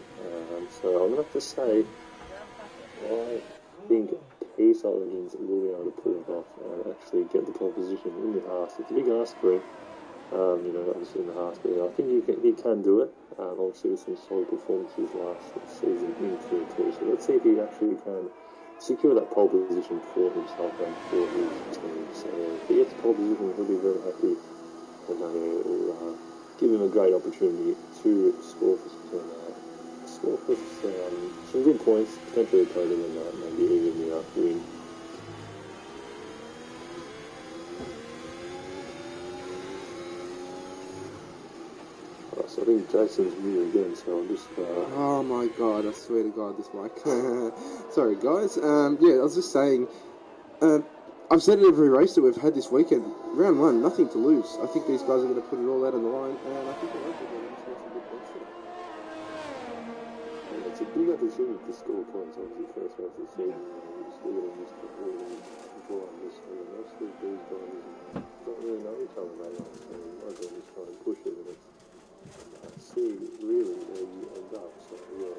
So I'm going to have to say, I think PSI Legends will be able to pull it off and actually get the pole position in the Haas. It's a big ask for him, obviously in the Haas, but I think he can do it. Obviously with some solid performances last season in Q2, so let's see if he actually can secure that pole position for himself and for his team. So if he gets the pole position, he'll be very happy, and it will give him a great opportunity to score for some good points, potentially a podium, and maybe even win. So I think Jason's new again, so I'll just... Oh my god, I swear to god, this mic. Sorry guys, yeah, I was just saying, I've said it every race that we've had this weekend, round 1, nothing to lose. I think these guys are going to put it all out on the line, and I think they're going to make some good points today. It's a big opportunity to score points, obviously, first race of the season. We're going to miss the ball and draw on this thing. Most of these guys don't really know each other very well, so you might as well just try and push it, and see really where you end up. So yeah,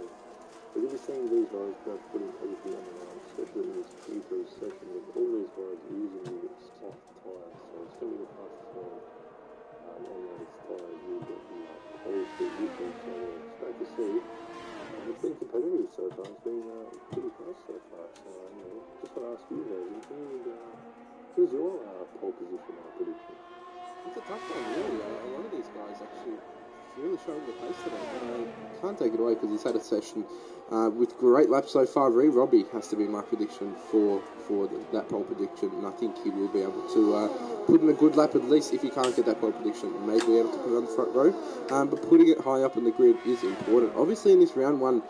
we're going to be seeing these guys putting everything on the line, especially in this Q3 session with all these guys using the soft tyres. So it's going to be the fastest one on those tyres you get the poles to using. So yeah, it's great to see. It's been competitive so far. It's been pretty close so far. So just want to ask you guys, who's your pole position prediction? It's a tough one, really. A lot of these guys actually really showing the pace today, but I can't take it away because he's had a session with great laps so far. Robbie has to be my prediction for that pole prediction, and I think he will be able to put in a good lap at least. If he can't get that pole prediction, maybe be able to put it on the front row, but putting it high up in the grid is important. Obviously in this round 1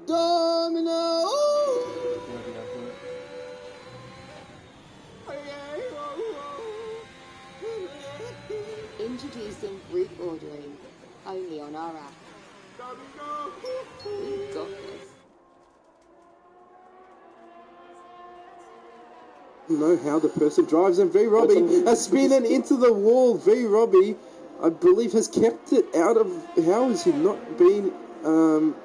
Domino! Introducing route ordering, only on our app. Know how the person drives, and V Robbie has spin and into the wall. V Robbie, I believe, has kept it out of. How has he not been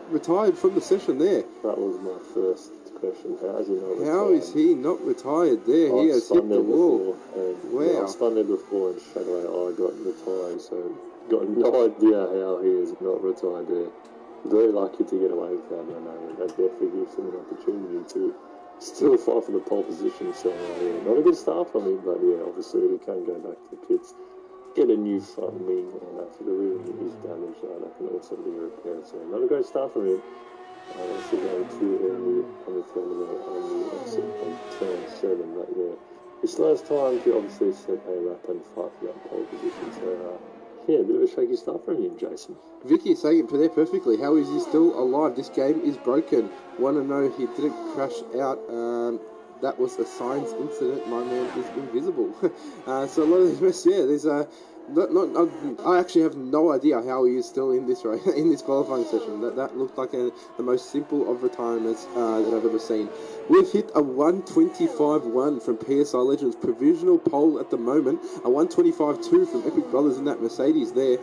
retired from the session there? That was my first question. How is he not retired? How is he not retired there? He has hit the wall. Wow. I've spun there before and straight away I got retired, so got no idea how he is not retired there. Very lucky to get away with that. I know that definitely gives him an opportunity to still fight for the pole position, so yeah, not a good start from him, but yeah, obviously he can go back to the pits, get a new front wing, and after the rear wing is damaged, that can also be repaired, so not a great start from him. Obviously going too early on the terminal on the exit on turn 7, but yeah, he still has time to obviously set a lap and fight for that pole position, so yeah, a bit of a shaky start from him, Jason. Vicky is saying it there perfectly. How is he still alive? This game is broken. Want to know he didn't crash out. That was a science incident. My man is invisible. So a lot of these mess, yeah, there's I actually have no idea how he is still in this race, in this qualifying session. That looked like the most simple of retirements that I've ever seen. We've hit a 125.1 from PSI Legends, provisional pole at the moment. A 125.2 from Epic Brothers in that Mercedes there.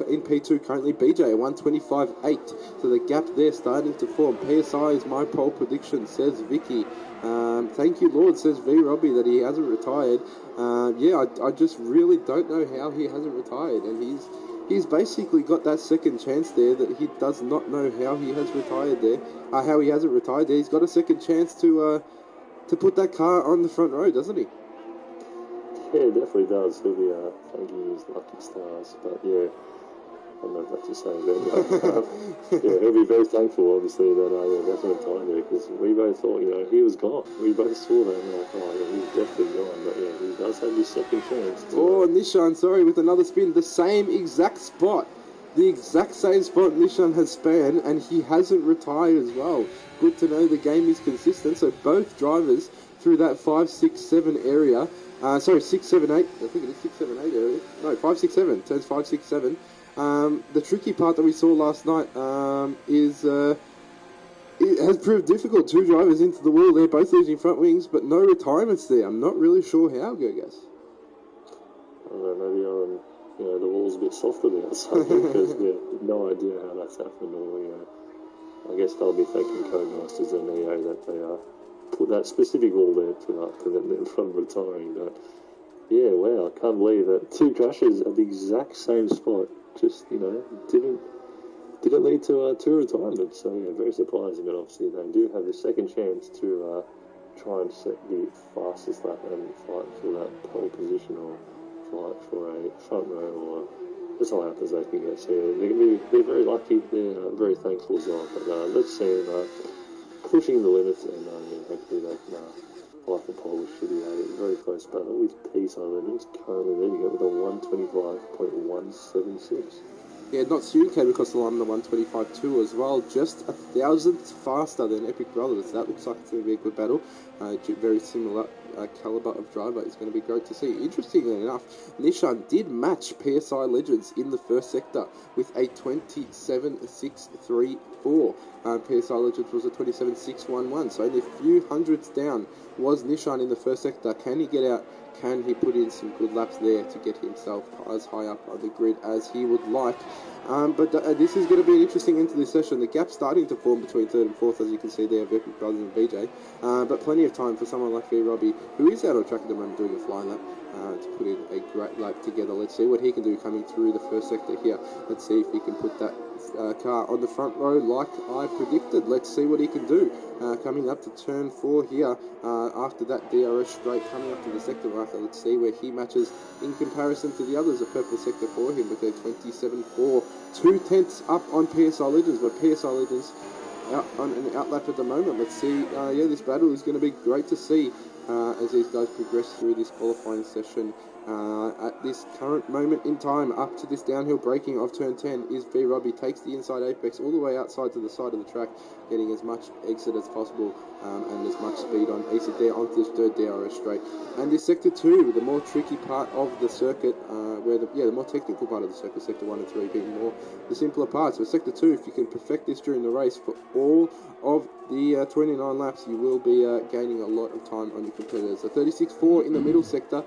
In P2 currently BJ, a 125.8. So the gap there starting to form. PSI is my pole prediction, says Vicky. Thank you, Lord, says V Robbie, that he hasn't retired. Yeah, I just really don't know how he hasn't retired, and he's basically got that second chance there that he does not know how he has retired there, how he hasn't retired there. He's got a second chance to put that car on the front row, doesn't he? Yeah, it definitely does. He'll be thanking his lucky stars, but yeah, I don't know what to say about that. Yeah, he'll be very thankful, obviously, that that's not time there, because we both thought, he was gone. We both saw that and we're like, oh, yeah, he's definitely gone. But yeah, he does have his second chance. Nishan, sorry, with another spin, the same exact spot. The exact same spot Nishan has spanned, and he hasn't retired as well. Good to know the game is consistent. So both drivers through that 5, 6, 7 area. 6, 7, 8. I think it is 6, 7, 8 area. No, 5, 6, 7. Turns 5, 6, 7. The tricky part that we saw last night it has proved difficult. Two drivers into the wall. They're both losing front wings, but no retirements there. I'm not really sure how, Gergas. I don't know, maybe the wall's a bit softer there or something, because no idea how that's happened, or I guess they'll be thanking Codemasters and EA that they put that specific wall there to prevent them from retiring. But yeah, wow, I can't believe that two crashes at the exact same spot just didn't lead to two retirements. So yeah, very surprising. But obviously they do have the second chance to try and set the fastest lap and fight for that pole position, or fight for a front row, or as high up as they can get. So they're very lucky. They're very thankful as well. But let's see them pushing the limits, and hopefully they can fight for pole with Shitty. Very close battle with PSI Legends currently leading it with a 125.176. Yeah, not soon came across the line on the 125.2 as well, just 1,000th faster than Epic Brothers. That looks like it's going to be a good battle. Very similar caliber of driver. It's going to be great to see. Interestingly enough, Nishan did match PSI Legends in the first sector with a 27.634. PSI Legends was a 27.611, so only a few hundreds down was Nishan in the first sector. Can he get out? Can he put in some good laps there to get himself as high up on the grid as he would like? But this is going to be an interesting end to this session. The gap's starting to form between third and fourth, as you can see there, of Epic Brothers and BJ. But plenty of time for someone like V Robbie, who is out on track at the moment doing a flying lap, to put in a great lap together. Let's see what he can do coming through the first sector here. Let's see if he can put that car on the front row like I predicted. Let's see what he can do. Coming up to turn 4 here, after that DRS straight, coming up to the sector marker. Let's see where he matches in comparison to the others. A purple sector for him with a 27.4, 2/10 up on PSI Legends, but PSI Legends out on an outlap at the moment. Let's see. This battle is going to be great to see as these guys progress through this qualifying session. At this current moment in time, up to this downhill braking of turn 10, is V Robbie takes the inside apex all the way outside to the side of the track, getting as much exit as possible. and as much speed on exit there onto this third DRS straight. And this sector 2, the more tricky part of the circuit, the more technical part of the circuit, sector 1 and 3 being more the simpler parts. But sector 2, if you can perfect this during the race for all of the 29 laps, you will be gaining a lot of time on your competitors. So 36.4 in the middle sector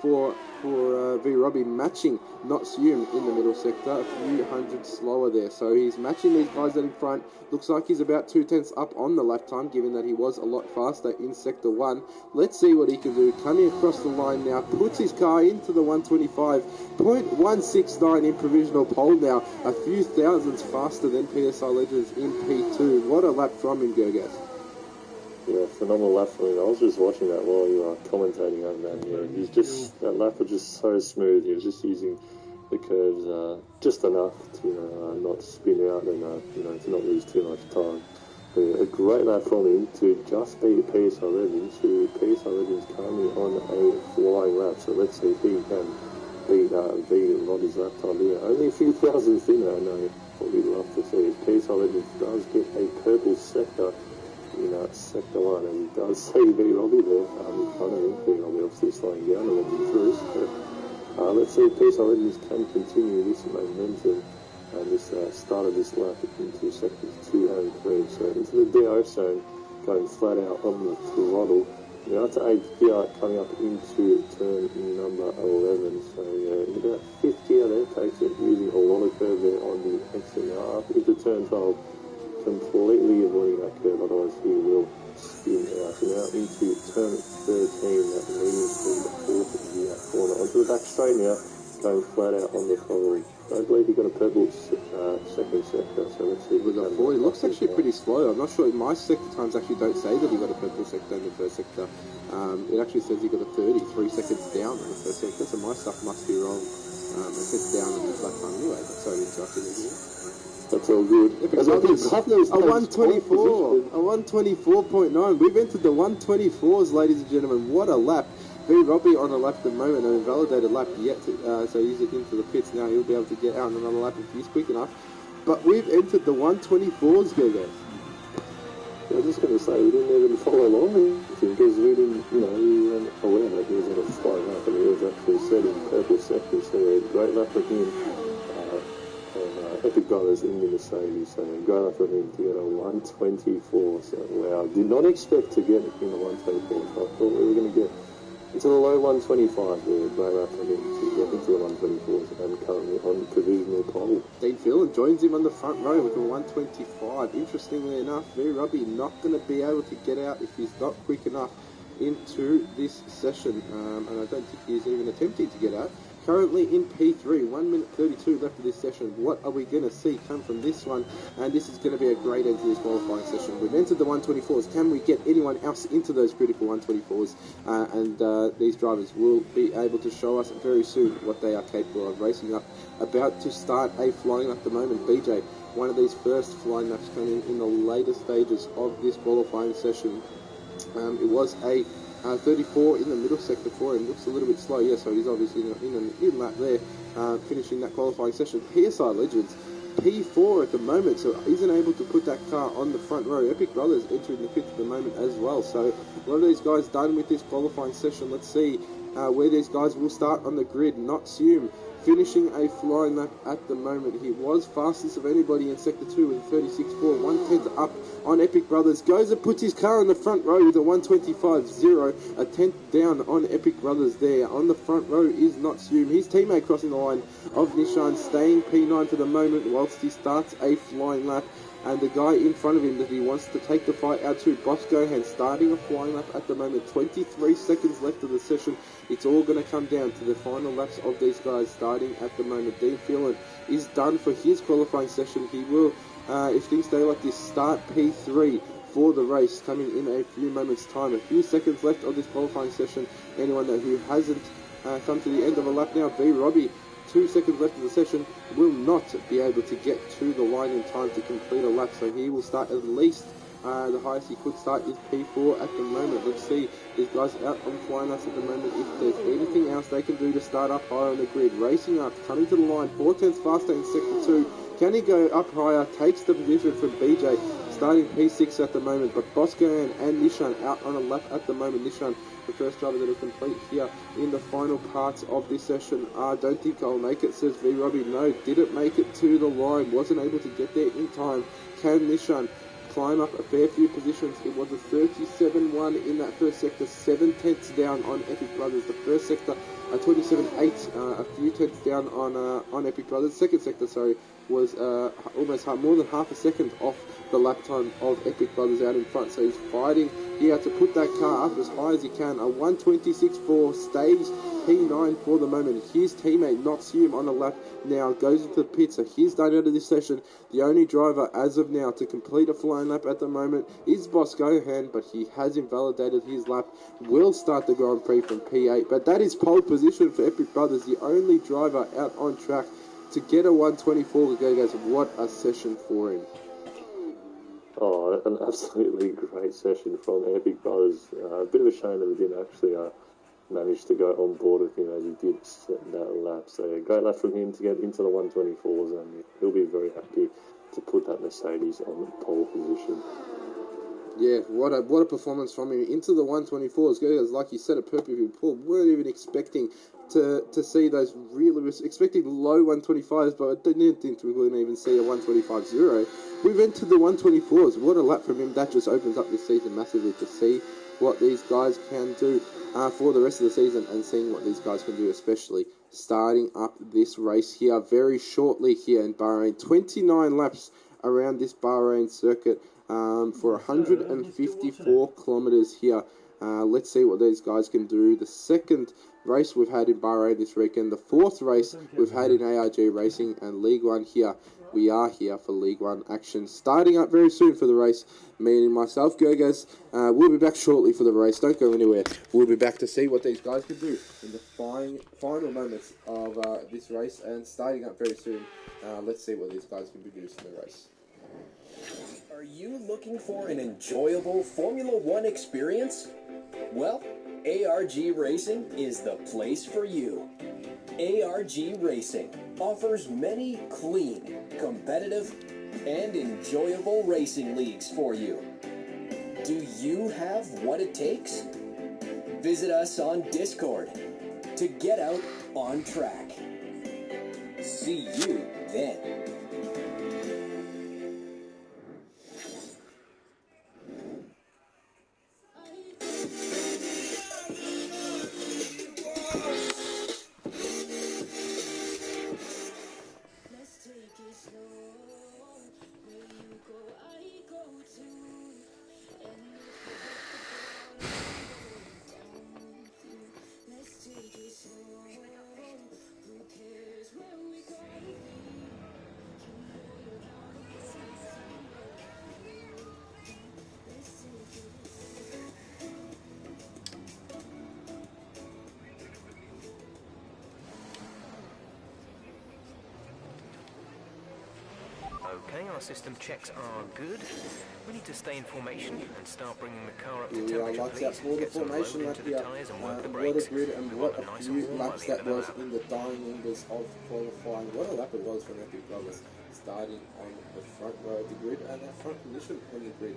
for V. Robbie, matching Not Sume in the middle sector, a few hundred slower there. So he's matching these guys that in front. Looks like he's about 2/10 up on the lap time, given that he was a lot faster in sector 1. Let's see what he can do. Coming across the line now, puts his car into the 125.169 in provisional pole now, a few thousandths faster than PSI Legends in P2. What a lap from him, Gergas. Yeah, phenomenal lap from him. I was just watching that while you were commentating over that. Yeah, that lap was just so smooth. He was just using the curves just enough to not spin out and to not lose too much time. A great lap from him to just beat PSI Legends, who PSI Legends currently on a flying lap. So let's see if he can beat Robbie's lap time here. Only a few thousandths in there. I know what we'd love to see is PSI Legends does get a purple sector in sector 1, and he does see V. Robbie there in front of him. V. Robbie obviously slowing down and looking through. But let's see if PSI Legends can continue this momentum and this start of this lap into sectors 2 and 3. So into the DRS zone, going flat out on the throttle. Now to 8th gear, coming up into turn number 11. So in about 5th gear there, takes it, using a lot of curve there on the exit. Now up into turn 12, completely avoiding that curve, otherwise he will spin out. So now into turn 13, that leading through the 4th gear corner. Onto the back straight now, going flat out on the throttle. I believe he got a purple second sector, so let's see. He looks actually pretty slow. I'm not sure. My sector times actually don't say that he got a purple sector in the first sector. It actually says he got a 33 seconds down in the first sector, so my stuff must be wrong. It says down in the flat time anyway, so interrupted in here. That's all good. A 124.9. We've entered the 124s, ladies and gentlemen. What a lap. V. Robbie on a lap at the moment, an invalidated lap yet, so he's into the pits now. He'll be able to get out on another lap if he's quick enough. But we've entered the 124s, Gergas. I was just going to say, we didn't even follow along because we didn't, we weren't aware that he was on a flying lap, and he was actually setting purple sectors. So a great lap for him. Epic Brothers in the Mercedes, so great lap for him to get a 124. So wow, did not expect to get in the 124. So I thought we were going to get into the low 125 there. Great lap for him to get into the 124s and currently on provisional pole. Dean Phelan joins him on the front row with a 125. Interestingly enough, V. Robbie not going to be able to get out if he's not quick enough into this session, and I don't think he's even attempting to get out. Currently in P3, 1 minute 32 left of this session. What are we going to see come from this one? And this is going to be a great end to this qualifying session. We've entered the 124s. Can we get anyone else into those critical 124s? These drivers will be able to show us very soon what they are capable of. Racing up, about to start a flying lap at the moment. BJ, one of these first flying laps coming in the later stages of this qualifying session. It was a 34 in the middle sector for him. Looks a little bit slow, so he's obviously in an in-lap there, finishing that qualifying session. PSI Legends, P4 at the moment, so isn't able to put that car on the front row. Epic Brothers entering the pit at the moment as well. So a lot of these guys done with this qualifying session. Let's see where these guys will start on the grid. Not Sume finishing a flying lap at the moment. He was fastest of anybody in Sector 2 with a 36.4, 1/10 up on Epic Brothers. Goes and puts his car on the front row with a 125.0, a 10th down on Epic Brothers there. On the front row is Not Sume. His teammate crossing the line of Nishan, staying P9 for the moment whilst he starts a flying lap. And the guy in front of him that he wants to take the fight out to, Boss Gohan, starting a flying lap at the moment. 23 seconds left of the session. It's all going to come down to the final laps of these guys starting at the moment. Dean Phelan is done for his qualifying session. He will, if things stay like this, start P3 for the race coming in a few moments' time. A few seconds left of this qualifying session. Anyone who hasn't come to the end of a lap now, V. Robbie, 2 seconds left of the session, will not be able to get to the line in time to complete a lap, so he will start at least, the highest he could start is P4 at the moment. Let's see, these guys out on flying laps at the moment, if there's anything else they can do to start up higher on the grid. Racing up, coming to the line, 4/10 faster in Sector 2. Can he go up higher? Takes the position from BJ. starting P6 at the moment, but Bosco and Nishan out on a lap at the moment. Nishan, the first driver that will complete here in the final parts of this session. Don't think I'll make it, says V Robbie. No, didn't make it to the line, wasn't able to get there in time. Can Nishan climb up a fair few positions? It was a 37-1 in that first sector, 7 tenths down on Epic Brothers. The first sector, a 27-8, a few tenths down on Epic Brothers. Second sector, sorry, was almost more than half a second off the lap time of Epic Brothers out in front. So he's fighting here to put that car up as high as he can. A 126.4 stays P9 for the moment. His teammate knocks him on a lap now, goes into the pit. So he's done out of this session. The only driver as of now to complete a flying lap at the moment is Bosco Gohan, but he has invalidated his lap. Will start the Grand Prix from P8, but that is pole position for Epic Brothers, the only driver out on track to get a 124. Guys, what a session for him. Oh, an absolutely great session from Epic Brothers. A bit of a shame that we didn't actually manage to go on board with him as he did set that lap. So yeah, great lap from him to get into the 124s, and he'll be very happy to put that Mercedes on pole position. Yeah, what a performance from him into the 124s. Guys, like you said it perfectly, Paul, weren't even expecting to see those really, expecting low 125s, but I didn't think we wouldn't even see a 125.0. We went to the 124s. What a lap from him. That just opens up this season massively to see what these guys can do for the rest of the season, and seeing what these guys can do, especially starting up this race here very shortly here in Bahrain. 29 laps around this Bahrain circuit for 154 kilometres here. Let's see what these guys can do. The second race we've had in Bahrain this weekend, the fourth race we've had in ARG Racing, and League One here. We are here for League One action, starting up very soon for the race. Me and myself, Gerges, we'll be back shortly for the race. Don't go anywhere. We'll be back to see what these guys can do in the final moments of this race, and starting up very soon. Let's see what these guys can produce in the race. Are you looking for an enjoyable Formula One experience? Well, ARG Racing is the place for you. ARG Racing offers many clean, competitive, and enjoyable racing leagues for you. Do you have what it takes? Visit us on Discord to get out on track. See you then. Okay, our system checks are good. We need to stay in formation and start bringing the car up to Yeah, temperature, lights please. out for the Get some formation load up into here. the tyres and work the What brakes. a grid, and We what want them a nice few and warm by laps the end that of the was lap. in the dying embers of qualifying. What a lap it was from Epic Brothers, starting on the front row of the grid, and that front position on the grid.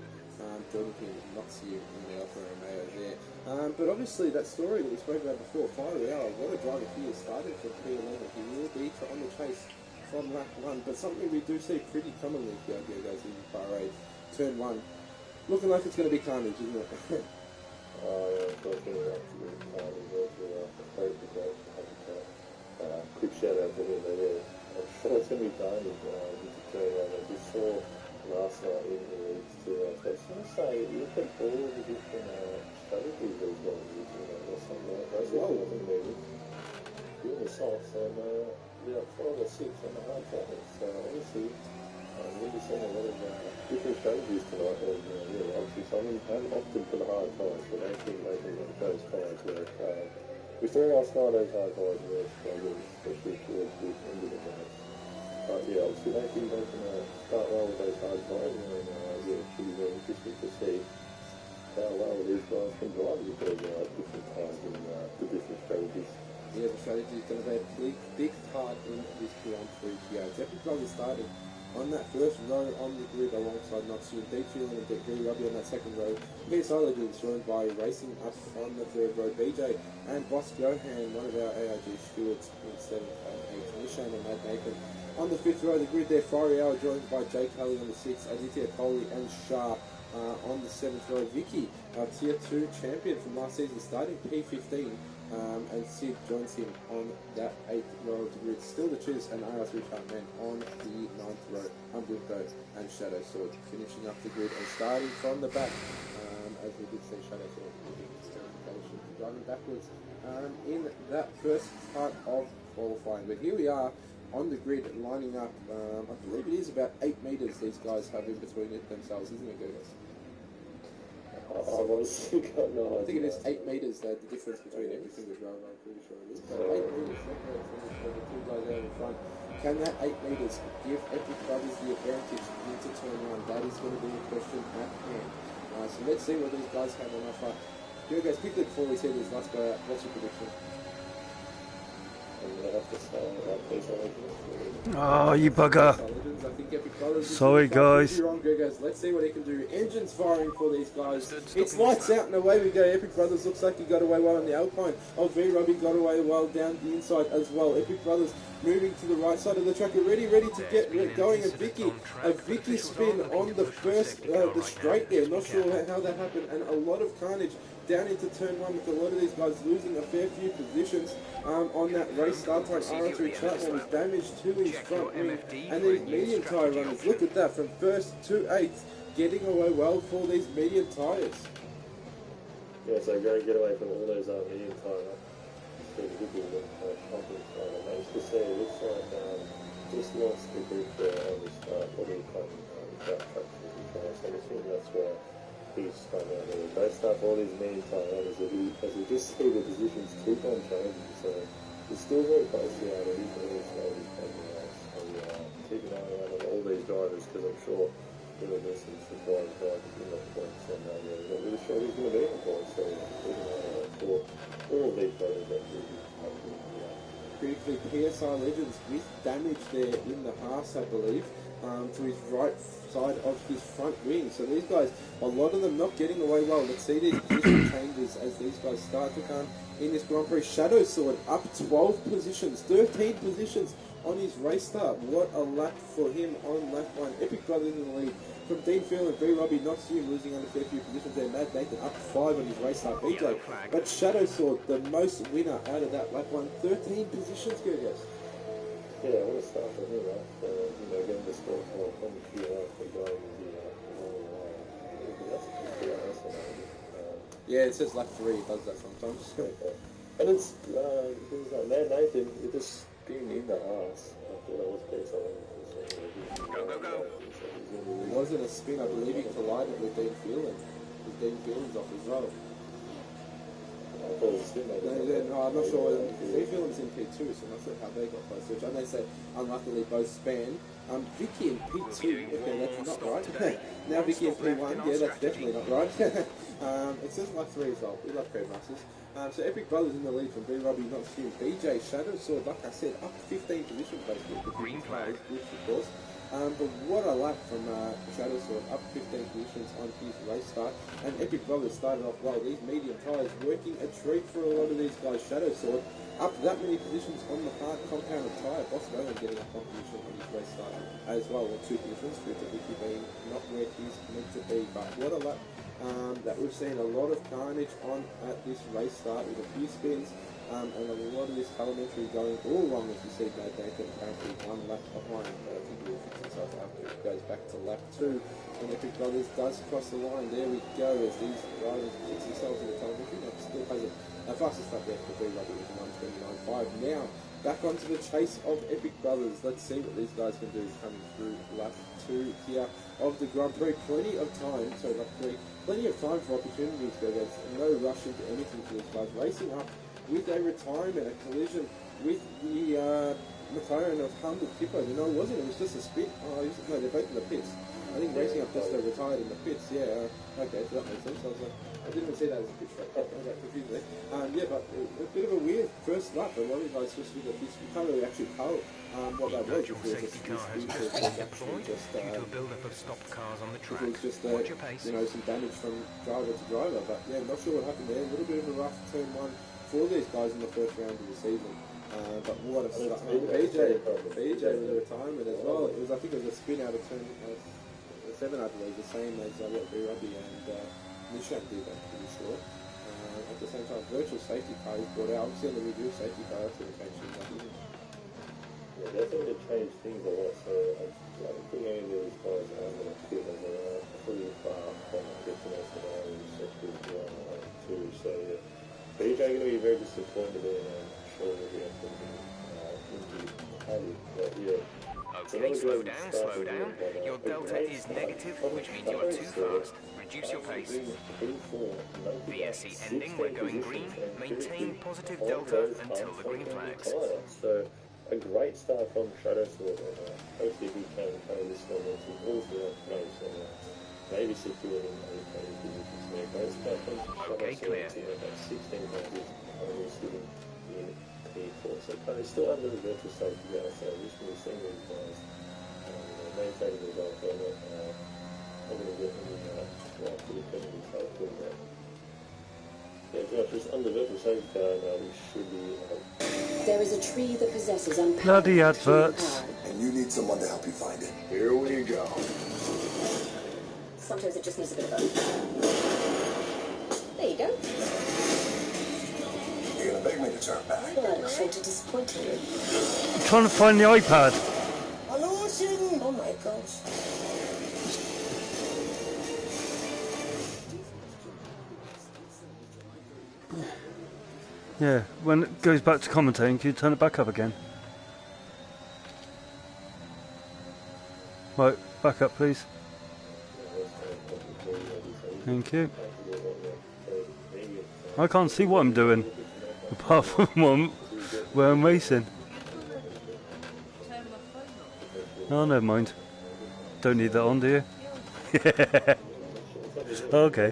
Jordan King knocks you in the Alfa Romeo there. But obviously that story that we spoke about before, Fire Hour, what a driver he is, starting from P11. He will be on the chase from lap 1, but something we do see pretty commonly here, guys, in Bahrain. Turn 1, looking like it's going to be carnage, isn't it? Quick shout out to him there. I'm sure it's going to be carnage into turn 1. As we saw last night in the leagues too. So I just want to say, look at all the different strategies these guys use. There's some racing wasn't moving. Doing the softs and about 5 or 6 on the hard tires. So obviously, we're seeing a lot of different strategies tonight. And really, obviously, some of them have opted for the hard tires, but they think they can make those tires work. We saw last night those hard tires were struggling, especially towards the end of the race. But yeah, obviously they think they can start well with those hard tires, and yeah, it should be very interesting to see how well these guys can drive because different times and the different strategies. Yeah, the strategy is going to be a big part in this Grand Prix here. It's Epic Brothers starting on that first row on the grid alongside Noxian, Deep Feeling and Very Robbie on that second row. PSI Legends joined by racing up on the third row, BJ and Boss Gohan, one of our ARG stewards in 7th and 8th. Nishan and Mad Nathan. On the fifth row of the grid there, Fiery Hour joined by Jay Kelly on the 6th, Aditya Kohli and Shah on the 7th row. Vicky, our Tier 2 champion from last season, starting P15. And Sid joins him on that 8th row of the grid. Still the Chiz and AR3 Chartman on the 9th row. Umbilico and Shadow Sword finishing up the grid and starting from the back. As we did see Shadow Sword driving backwards in that first part of qualifying. But here we are on the grid lining up. I believe it is about 8 metres these guys have in between it themselves, isn't it, Gurgis? I think it is 8 metres, the difference between every single driver, I'm pretty sure it is. 8 metres separates from the two guys out in front. Can that 8 metres give Epic Brothers the advantage into turn 1? That is going to be a question at hand. So let's see what these guys have on offer. Here guys, quickly before we see these last go out, what's your prediction? I'm going to have to say Oh, you bugger. Sorry, guys. Let's see what he can do. Engines firing for these guys. It's lights out and away we go. Epic Brothers looks like he got away well on the Alpine. V Robbie got away well down the inside as well. Epic Brothers moving to the right side of the track, ready to get going. A Vicky spin on the first, the straight there. Not sure how that happened, and a lot of carnage down into turn 1 with a lot of these guys losing a fair few positions on that race start time. AR3 Chartman was damaged to his front wing, and these medium tyre runners, look at that, from 1st to 8th, getting away well for these medium tyres. Yeah, so great get away from all those medium tyre. Managed to see, it looks like just lost the group there on the start, probably track so I'm assuming that's where he's coming out there. Based up all these medium tyre runners, as we just see the positions keep on changing, so it's still very close out, and he's really slowly taking out. So keep an eye out on all these drivers, because I'm sure there will be some surprise drivers in the points, and we're not really sure who's going to be in the points, so keep an eye out for all of these drivers that will be Critically, PSI Legends with damage there in the Haas, I believe, to his right side of his front wing. So these guys, a lot of them not getting away well. Let's see these position changes as these guys start to come in this Grand Prix. Shadow Sword up 12 positions, 13 positions on his race start. What a lap for him on lap 1. Epic Brothers in the lead. From Dean Field and V Robbie, not soon losing on a fair few positions there. Mad Nathan up 5 on his race start. BJ, but Shadow Sword, the most winner out of that lap 1. 13 positions, Gurgis. Yeah, what a start for him, right? Getting the score from the queue for going yeah, it says lap 3, it does that sometimes. And it's, Mad Nathan, it just being in the ass. I thought that was pretty solid. Go. It wasn't a spin, I believe he collided with Dean Fielding. With Dean Fielding's off as well. I thought it was a spin, No, I'm not sure. Dean Fielding's in P2, so I'm not sure how they got close to each other. They say, unluckily, both span. Vicky in P2, okay, that's not right. Now Vicky in P1, yeah, that's definitely not right. It says lap 3 as well. We love Craig Masters. So Epic Brothers in the lead from B Robbie, not soon. BJ Shadow Sword, like I said, up 15 positions basically. Green flag. Which of course. But what a lap from Shadow Sword, up 15 positions on his race start. And Epic Brothers started off well. These medium tyres working a treat for a lot of these guys. Shadow Sword up that many positions on the hard compounded tyre. Boss Rowan getting up one position on his race start as well, or 2 positions, with the Vicky being not where he's meant to be. But what a lap that we've seen a lot of carnage on at this race start with a few spins. And a lot of this telemetry going all wrong, as you see Mad Nathan apparently 1 lap behind. I think he will fix himself after it goes back to lap 2. And Epic Brothers does cross the line. There we go, as these riders fix themselves in the telemetry. Still has a fastest lap there for B Robbie with 1:29.5. Now, back onto the chase of Epic Brothers. Let's see what these guys can do coming through lap 2 here of the Grand Prix. Plenty of time, so lap 3, plenty of time for opportunities. There's no rush into anything for these guys. Racing up with a retirement, a collision with the McLaren of Humble Kippo. No, it wasn't. It was just a spin. No, they're both in the pits. I think Racing Up just retired in the pits. Yeah. Okay, so that makes sense. I didn't even see that as a pit straight. I got confused there. Yeah, but bit of a weird first lap. A lot of guys just with you can't really actually tell what that was. Virtual safety car has just been deployed due to a build-up of stopped cars on the track. It was just Watch your pace. you know, some damage from driver to driver. But yeah, not sure what happened there. A little bit of a rough turn one for these guys in the first round of the season. But what a start. BJ with the retirement as well. It was, I think it was a spin out of turn 7, I believe, the same as what B-Robbie and Nishan did, I'm pretty sure. At the same time, virtual safety car is brought out. Obviously on the reduced safety car, that's going to change things up, isn't it? Yeah, definitely changed things a lot. So I don't think any of these guys are going to fit as they are pretty far from getting us in our sectors too. So yeah, BJ going to be very disappointed in sure we'll be able to injured Paddy. But yeah. Okay, slow down. Your delta is negative, which means you are too fast. Reduce your pace. VSC ending, we're going green. Maintain positive delta until the green flags. So a great start from Shadow Sword, and hopefully he can carry this momentum all throughout the race, and maybe securing a position there. Great start from Shadow Sword, about 1600 only sitting in P4. So Paddy's still under the virtual safety now, so just going to be seeing these guys maintaining the result. They're not going to get any to the penalties, hopefully. Yeah, Josh, just under virtual safety car now, we should be. There is a tree that possesses unparalleled Bloody adverts. And you need someone to help you find it. Here we go. Sometimes it just needs a bit of a... There you go. You're going to beg me to turn back. Well, I'm afraid to disappoint you. I'm trying to find the iPad. Oh my gosh. Yeah, when it goes back to commentating, can you turn it back up again? Right, back up please. Thank you. I can't see what I'm doing, apart from where I'm racing. Oh, never mind. Don't need that on, do you? Yeah. Okay.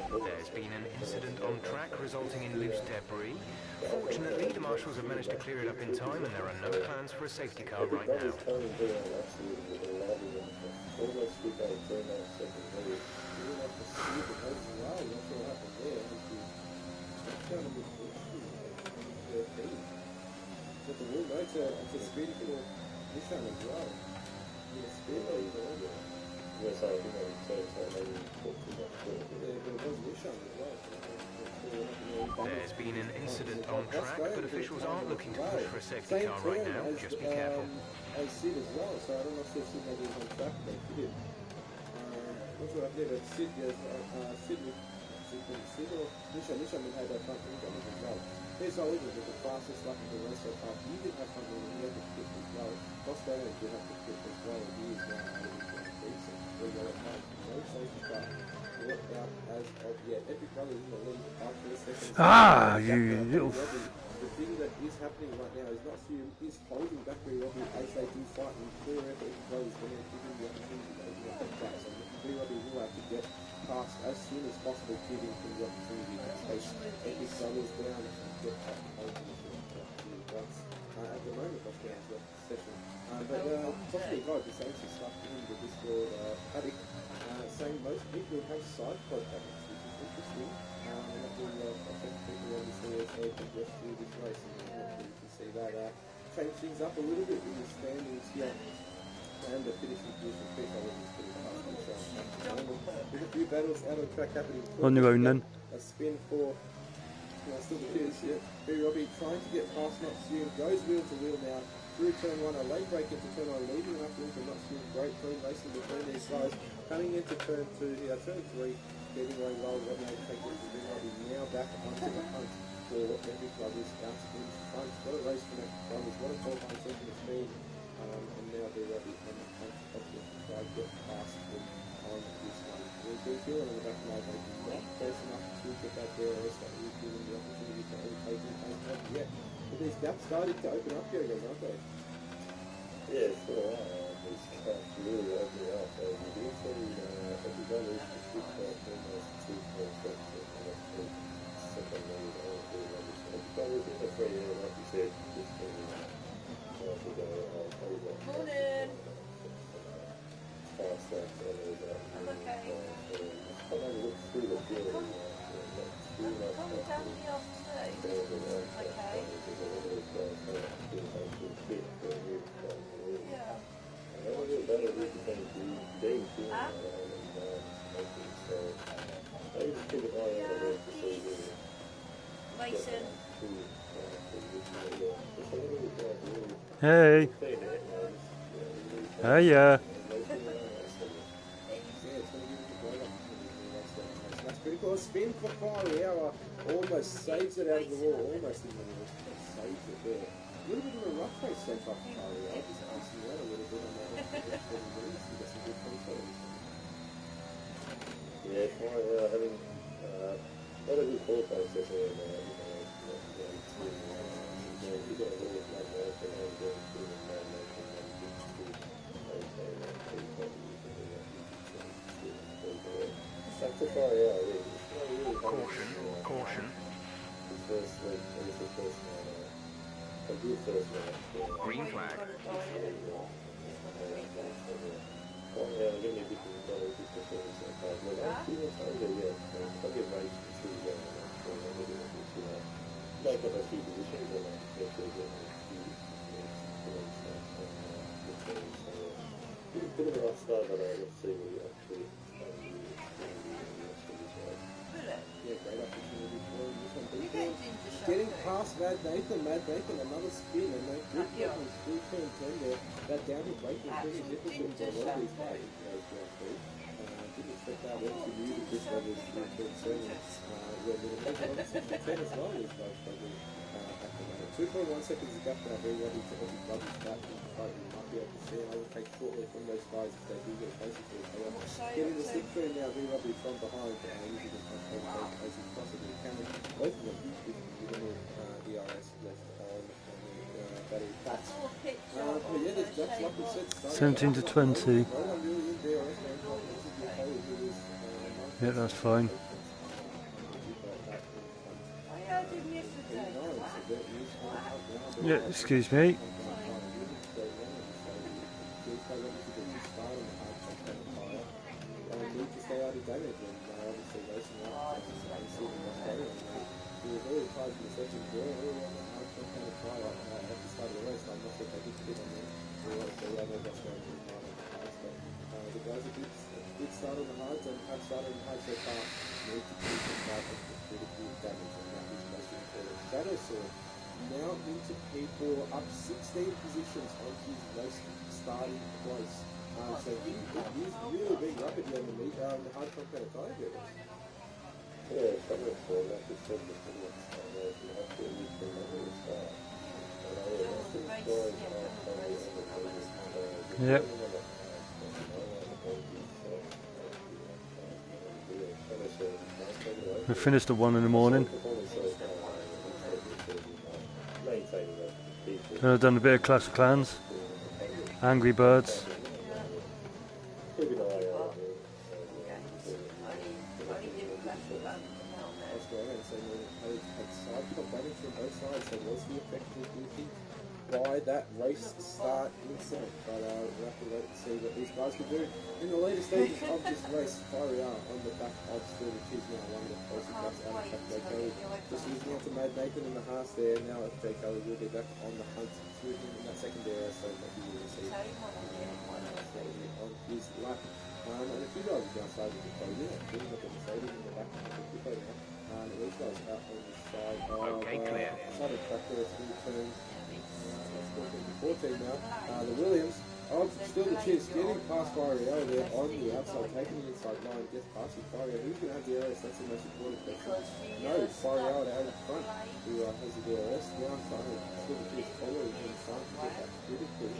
There's been an incident on track resulting in loose debris. Fortunately, the marshals have managed to clear it up in time, and there are no plans for a safety car right now. But the real notes are it's a speedy for Nishan as well. Yeah, speed Yes, I think I would say so. Maybe talk too much. but it was Nishan as well. There's been an incident on track, but officials aren't looking to push for a safety car right now. Just be careful. As Sid as well, so I don't know if Sid maybe is on track, but they did. Not sure I've never Sid or Nishan had that front wing damage as well. Here's Oliver with the fastest lap of the race so far. He didn't have front wing, he had the kick as well. Costello did have the kick as well. He is now out of his decent. Very well at home. No safety car worked out as of yet. Epic Brothers in the lead by 3 seconds. Ah, you little... The thing that is happening right now is not Hume is holding back B-Robbie as they do fight, and clear Epic Brothers going to give him the opportunity to open up the track. So B-Robbie will have to get past as soon as possible, giving him the opportunity to chase Epic Brothers down and get up over the once. At the moment, that's down to the session. But possibly guys, the same stuff in the Discord paddock, saying most people have side pod paddocks, which is interesting. And that will affect people obviously as they progress through this race, and hopefully you can see that change things up a little bit in the standings here. And the finishing position pick, I was pretty fast. There's a few battles out of the track happening. On your own then. A spin for still the Pierce here. B-Robbie trying to get past Not-Soon, goes wheel to wheel now through turn 1, a late break into turn 1, leaving enough room for Not-Soon. Great clean racing between these guys. Coming into turn 2 here, turn 3, getting away well. Rodney taking it to B-Robbie now back onto the hunt for Epic Brothers out to finish front. What a race for Epic Brothers, what a 12-1 second of speed. And now B-Robbie on the hunt of the try to get past them on this one. We'll be feeling in the back of my head, not close enough to get that DRS that we've given the opportunity to overtake him as yet. But these gaps starting to open up here, guys, aren't they? Yeah, sure are. These gaps really opening up. You can see Epic Brothers to 6 almost 2 points on the just keep an eye on it to see the Mason. Hey. Hey, yeah. That's pretty cool. Spin for Fiery Hour. Almost saves it out of the wall. Almost in the wall. Saves it there. A little bit of a rough race so far for Fiery Hour. Just passing out a little bit on that. Yeah, Fiery Hour having not a good qualifying session in there. You got a little bit more for him going through the foundation and back to Fiery Hour, yeah. Caution, caution. His first leg, it was the first one, a good first one. Green flag. Oh, yeah, give me a bit of performance so far. Well, I feel it's over, yeah. Probably a race to make up a few positions and actually get a few points. Bit of a rough start, but let's see what he actually Yeah, great opportunity for him. This one big one. Getting past Mad Nathan. Mad Nathan, another spin, and that good one through turn 10 there. That downward braking is pretty difficult for a lot of these guys. Didn't expect that. Obviously knew that this one was through turn 7. Where the next one obviously from 10 as well is both struggling at the moment. 2.1 seconds is gap now. Very ready to every brother's back in the fight. You might be able to see an overtake shortly from those guys if they do get closer to each other. Getting the slipstream now, very lovely from behind. Using as much overtake as he possibly can. Both of them with minimal ERS left on the battery packs. But yeah, there's gaps like we said. 17 to 20. Yeah, that's fine. Yeah, excuse me. The guys are good start on the hards and have started on the hards so far. Need to keep them back with critical damage, and that is most important. Shadow Sword now into P4, up 16 positions on his race starting place. So he is really being rapid on the hard compound tyre here. yeah, Shadow Sword, like we said before, you have to use the level to start. Yep. We finished at 1 in the morning. And I've done a bit of Clash of Clans, Angry Birds. By that race start incident, but we'll have to wait and see what these guys can do in the later stages of this race. Fiery Hour on the back of Silver Cheese now, one of the closest guys out of Jay Kelly. Just losing out to Mad Nathan in the Haas there. Now Jay Kelly will be back on the hunt through him in that secondary, so that he will receive on his lap. And a few guys are now starting to close in. Getting up the Mercedes in the back of the Pico now. And these guys out on the side of side of track there through turn 14 now. The Williams, still the Chiefs getting past Fiery Hour there on the outside, taking the inside line, just passing Fiery Hour. Who's going to have the DRS? That's the most important question. No, Fiery Hour out in front, who has the DRS. Now starting, still the Chiefs following him, starting to get that critical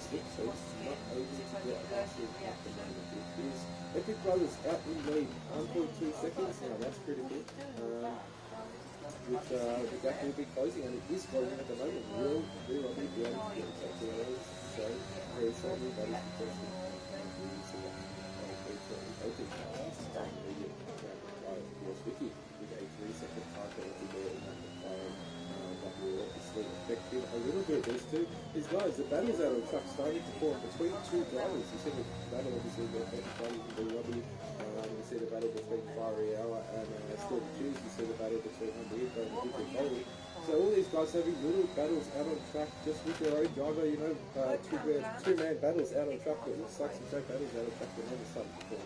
slip, so he's not able to get past him at the moment. It is Epic Brothers out in lead, 1.2 seconds now, that's critical. Which the gap will be closing, and it is closing at the moment. Will be able to get exactly what it is. So, very strongly, that is the question. Vicky with a 3-second target over there in that McLaren. That will obviously affect him a little bit. These two, these guys, the battles out on track starting to form between two drivers. You see the battle obviously the drivers in the lobby. You see the battle between Fiery Hour and Still Choose. You see the battle between Underwood and Victor Bowley. So all these guys having little battles out on track just with their own driver, you know, two-man battles out on track. It looks like some great battles out on track that never started before.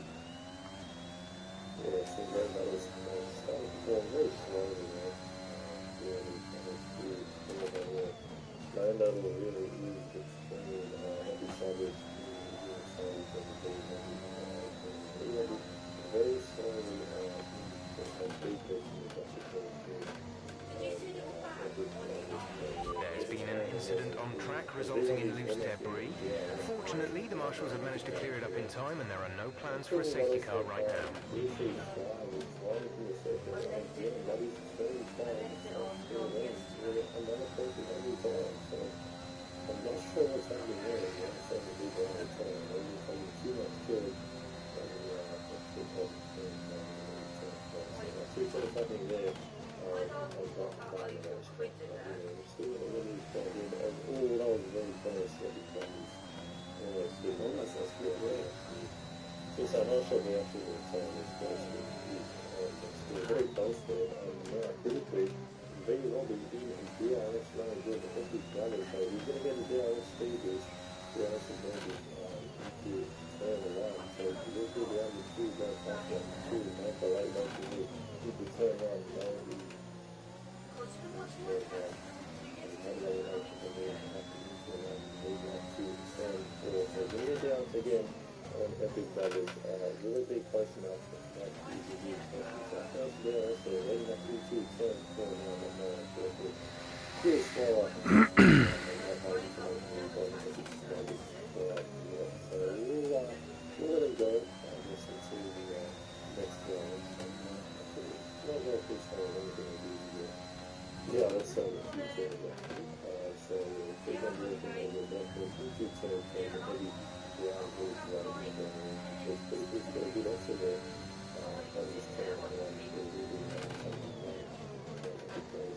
some great battles started to form very slowly, Lando will really use the extreme heavy savage very slowly There's been an incident on track resulting in loose debris. Fortunately, the marshals have managed to clear it up in time and there are no plans for a safety car right now. I'm not sure what's happening there. Yeah, I'm saying the people on the train. They're just having too much good. I see what's happening there. I'm not finding that stuff. Still a really quite good. Oh, that was very close. Almost as good. Since I'm not sure the actual time is close to still very close there. Critically, very well be even DRS running good. I think he's got it. So he's going to get the DRS stages. DRS is going to be into turn one. So if you look at the other two, go past that two, make a right back to you. Keep the turn one, maybe. Again, on Epic Brothers, really be close enough. We'll let him go. Just until the next round. Not very appreciate anything we do here. Yeah, that's so so keep on working over that. Keep saying maybe the ARG is running it's pretty good to get a good option there. On this turn one,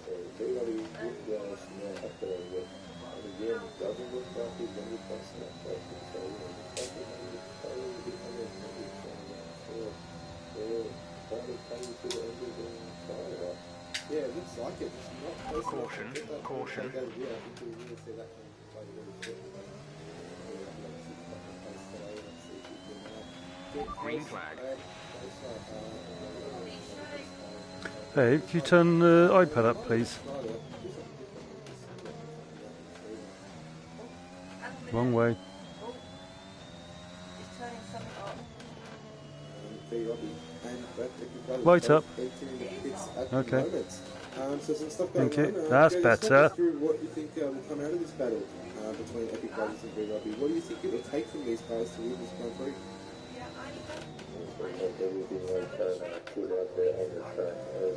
so everybody with guys now have to work. And again, it doesn't look like he's going to be passing that question. So it's like finally becoming finally coming to the end of the trial. Yeah, it looks like it. It's not close Caution, caution. Yeah, I think we'll really see that one play really shortly. Green flag. Hey, if you turn the iPad up, please. Wrong way. Right up. Okay. So some stuff going Thank you. on. That's Let's better. talk us through what you think will come out of this battle between Epic Brothers and B-Robbie. What do you think it will take from these guys to win this Grand Prix? Everything like put out there on the track as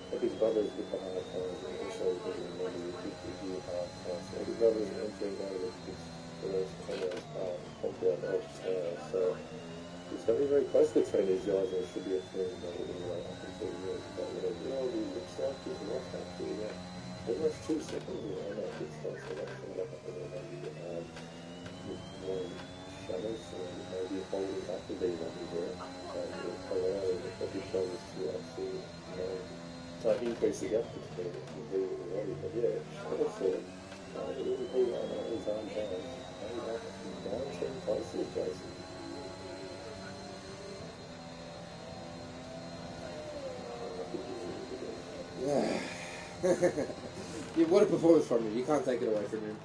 Epic Brothers with the hard times and also getting maybe a 50 hard times. Epic Brothers entering out of the first 10 hours popped out of so it's going to be very close between these guys and it should be a film anyway up until the end. But it looks like he's lost actually, almost 2 seconds on that pit stop, so that's going to happen maybe more shadows, so maybe holding up the B-Robbie there, and allowing the Epic Brothers to actually increase the gap between the B-Robbie. But yeah, shadows there, it will be on his own time. Maybe back down 10 places, Jason. Yeah, what a performance from him. You can't take it away from him.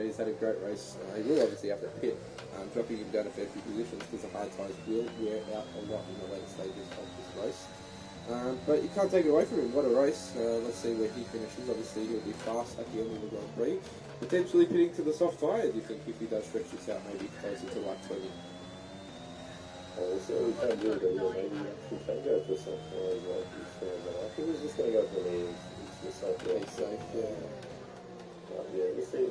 He's had a great race. He will obviously have to pit, dropping him down a fair few positions because the hard tyres will wear out a lot in the later stages of this race. But you can't take it away from him. What a race. Let's see where he finishes. Obviously, he'll be fast at the end of the Grand Prix. Potentially pitting to the soft tyre, do you think, if he does stretch this out maybe closer to like 20? So we can do it, maybe we can go for some cars like you said, but I think he's just going to go for me. It's just like that. Safe, yeah, we'll see.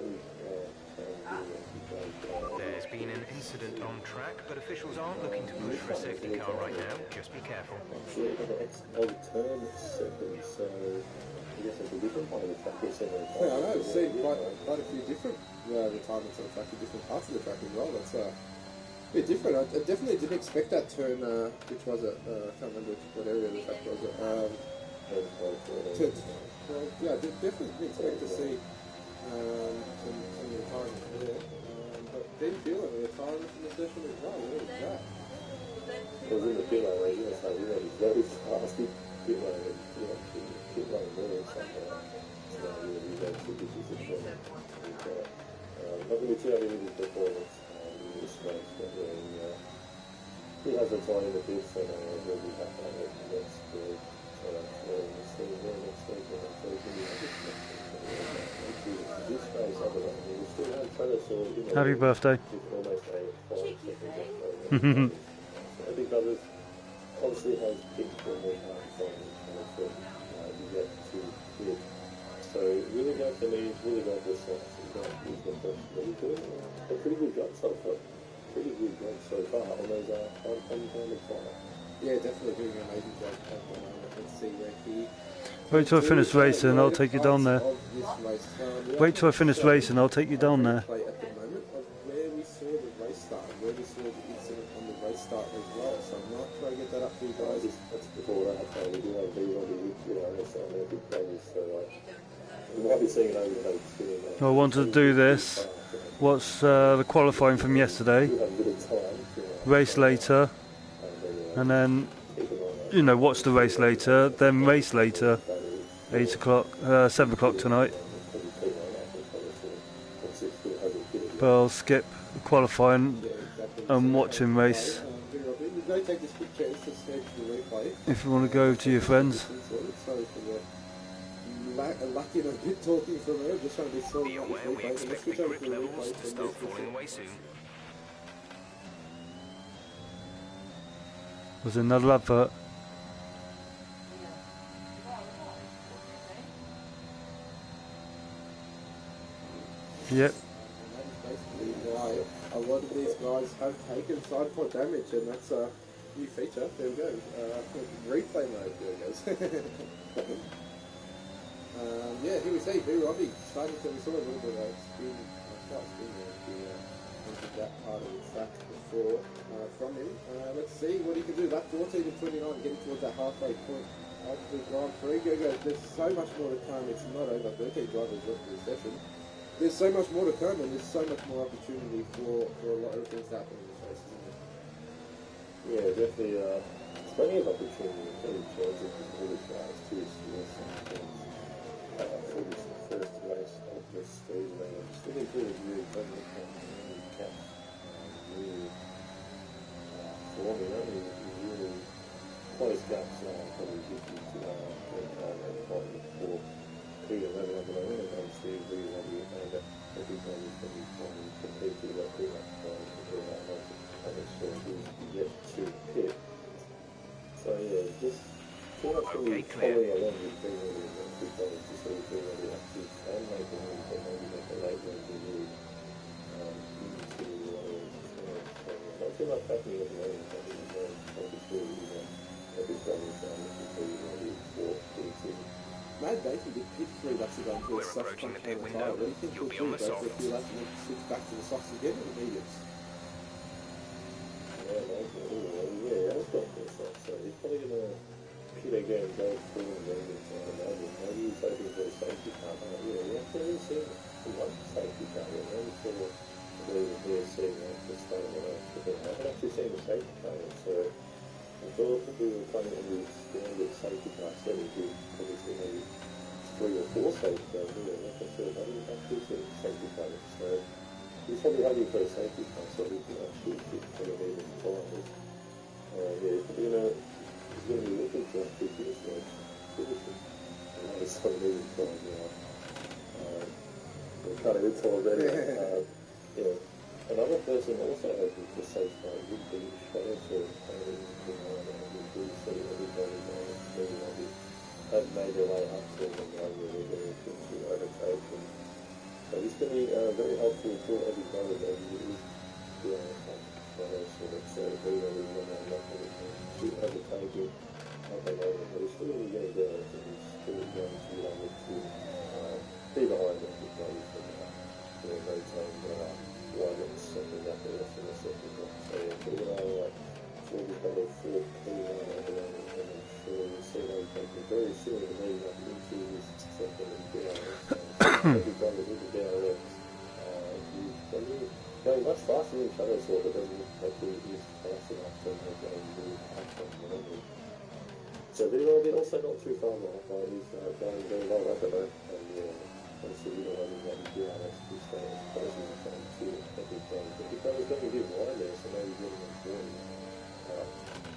There's been an incident on track, but officials aren't looking to push for a safety car right now. Just be careful. Actually, on turn second, so I guess it's a different part of the track. Yeah, I know. I've seen quite a few different retirements on the track in different parts of the track as well. That's a bit different. I definitely didn't expect that turn. Which was it? I can't remember what area of the track was it. Yeah, I definitely didn't expect to see some retirement there. But Ben Phelan retiring from the session as well. What was that? was in the pit lane, like, you know, so he went very fast. He pit lane and, you know, pit lane more or something. So, yeah, he had 2 pitches of fun. Not going to be too happy with his performance in this race, but yeah, he has a tie in the pits, and he'll be back on it next week. So, we'll see him there next week, and I'm sure he's going to be happy. This race, I don't know, we still have Travis, you know, Happy birthday. with almost a 5 second left. I think others obviously has picked for more time from Manfred yet to hit. So really going for me, really going for slots. He's doing a pretty good job so far. Pretty good job so far on those 5 time of fire. Yeah, definitely doing an amazing job at the moment. Let's see where he... Wait till I finish racing, I'll take you down there. Wait till I finish racing, I'll take you down there. At the moment of where we saw the race start, where we saw the incident on the race start as well. So I'm not trying to get that up for you guys. That's before that. We do have these on the YouTube, so they're big players. So we might be seeing an overtake soon. I wanted to do this. What's the qualifying from yesterday? Race later, and then, you know, watch the race later, then race later, 8 o'clock, 7 o'clock tonight. But I'll skip qualifying and watching race. If you want to go to your friends. Lucky and a bit talking from her, just trying to be sorted. Be aware, we expect the grip levels to start falling away soon. Was another advert. Yep. Basically why a lot of these guys have taken side pod damage, and that's a new feature. There we go. Replay mode. There it goes. Yeah, here we see Robbie starting to. We saw a little bit of spin, slight spin there into that part of the track before from him. Let's see what he can do. Lap 14 and 29, getting towards that halfway point of the Grand Prix. There's so much more to come. It's not over. 13 drivers left in the session. There's so much more to come, and there's so much more opportunity for a lot of things to happen in this race, isn't there? Yeah, definitely. There's plenty of opportunity in terms of all these guys too. For this first race of the stage, I'm still really really forming only really close gaps probably 50 to for P11 at the moment against the Robbie, and every time he's going to be trying to compete with that pretty much and it's sure he's yet to hit. So yeah, just too much to be following along with being really good players to sort of feel really active and make a move, but maybe make a late one to really into not too much happening at the moment. I think obviously every player's looking for really for team. Mad Baker did pick 3 laps ago into a soft front tyre. What do you think he'll do? Go for a few laps and then switch back to the softs again or the mediums? Yeah, I've got this one. So he's probably going to pit again, go through and then maybe he's hoping for a safety car. Yeah, we actually seen one safety car. Maybe sort of the BSC to start on the race. I haven't actually seen the safety car yet, so I thought that we were playing on the standard safety car, so we could obviously maybe 3 or 4 safety cars. Yeah, like I said, I haven't actually seen the safety car yet, so he's probably hoping for a safety car, so we can actually pick for the even finals. Yeah, he's going to be looking to pick this race. It's so many times now. We're kind of good told that. Yeah. Another person also hoping for safe car would be Shadow for playing behind and we do see everybody have made their way up to the line where they're going to overtake them. So it's going to be very helpful for everybody that is Shadow sort of so everybody when they're not going to overtake him. But he's still really going to go and he's still going to be able to be behind them because they're rotating one and second up the rest of the second one. So we're going to before we have a 4 P1 at the moment, and I'm sure we'll see those taking very soon to lead up into this second and every time we do the DRX, he's going much faster than Shadow Sword, but doesn't look like he is fast fast enough to make it move up on the level. So they're also not too far behind. He's going very well rapidly, and obviously we don't want to get out of this stage. Closing the time to Epic Brothers. Epic Brothers going a bit wide there, so maybe getting a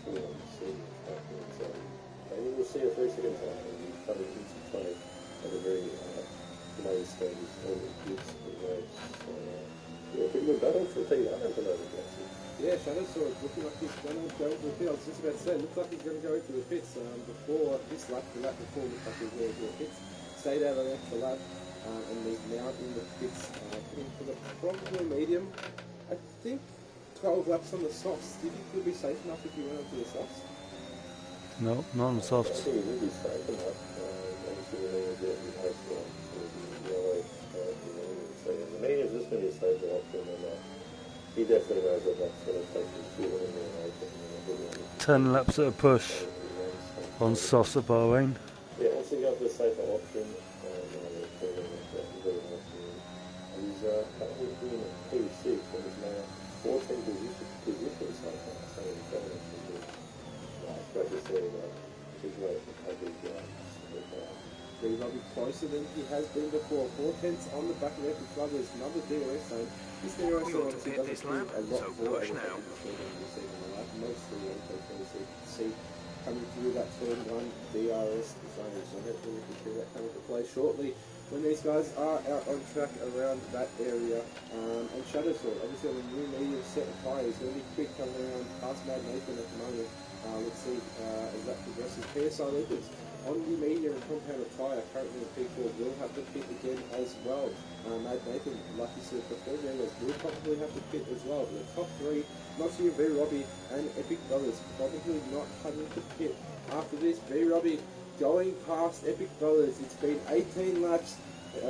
40 on the senior track. So maybe we'll see a 3-second time and he's coming into play at a very low stage of the race. So yeah, pretty good battle for P1 at the moment, actually. Yeah, Shadow Sword looking like he's going to go into the pit. I was just about to say, it looks like he's going to go into the pits. Before this lap, the lap before looked like he was going to the pits. Stayed out of the extra lap, and he's now in the pits, heading for the probably medium. I think 12 laps on the softs. Do you think he'll be safe enough if he went onto the softs? No, not on the I softs. think he will be safe enough. Obviously, we need to get his hopes on for the yellow. So yeah, the medium's just going to be a safer option, and he definitely knows what that's going to take him to in the 10 laps at a push on softs at Bahrain. Yeah, once he got the safer option, he's currently in P6 and is now 14 positions so far. So he's definitely good. It's great to see his rate for coverage. Very Robbie closer than he has been before. 4/10 on the back of Epic Brothers. Another DRS zone. This DRS We zone ought to obviously hit doesn't this prove lap, a lot so for push Epic now. Brothers. Mostly see coming through that turn 1 DRS zone. So hopefully we can see that come into play shortly when these guys are out on track around that area. And Shadow Sword, obviously on the new medium set of tyres, going to be quick coming around past Mad Nathan at the moment. Let's see as that progresses. PSI leaders on the medium and compounded tyre currently in P4 will have to pit again as well. Mad Nathan, like you said before, will probably have to pit as well. The top 3, not seeing V Robbie and Epic Brothers, probably not having to pit after this. V Robbie going past Epic Brothers. It's been 18 laps,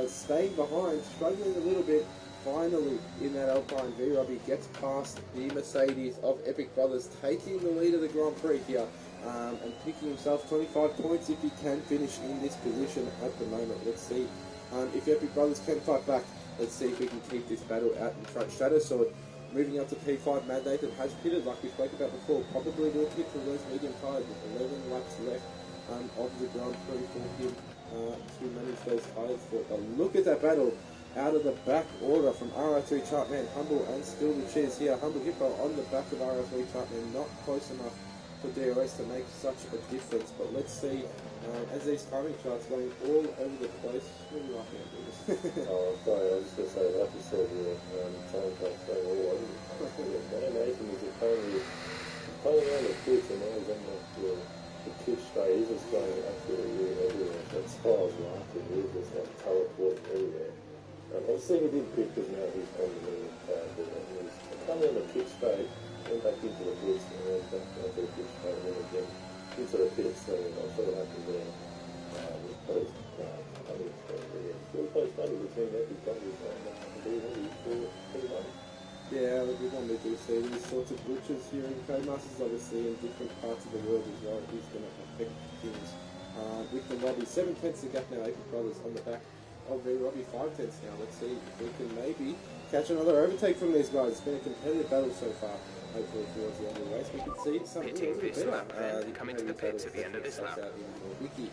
staying behind, struggling a little bit. Finally, in that Alpine, V Robbie gets past the Mercedes of Epic Brothers, taking the lead of the Grand Prix here, and picking himself 25 points if he can finish in this position at the moment. Let's see if Epic Brothers can fight back. Let's see if we can keep this battle out in front. Shadow Sword moving up to P5. Mad Nathan has pitted, like we spoke about before. Probably will pit for those medium tyres with 11 laps left of the Grand Prix for him to manage those tyres for. But look at that battle out of the back order from RR3 Chartman, Humble and Still the Cheers here. Humble Hippo on the back of RR3 Chartman, not close enough for DRS to make such a difference. But let's see, as these timing charts going all over the place. What are you laughing at, Lucas? Sorry, I was just going to say, like you said, time charts going all over. Mad Nathan is apparently around the pitch, and now he's on the pitch straight. He's just going absolutely everywhere. That's why I was laughing. He was just like teleporting everywhere. Obviously he did pit because now he's on the move, but he's coming on the pitch straight, went back into the pits, and then back onto the pitch straight, and then again into the pits. So that's what happened there. Post, I think it's still close battle between Epic Brothers and B1 for P1. Yeah, we want to do see these sorts of glitches here in Codemasters, obviously in different parts of the world as well. He's going to affect things with the lobby. 7/10 the gap now, Epic Brothers on the back of V Robbie. 5/10 now. Let's see if we can maybe catch another overtake from these guys. It's been a competitive battle so far. Hopefully towards the end of the race we can see some Pitting this lap then, coming to the pits at the end of this lap. Wiki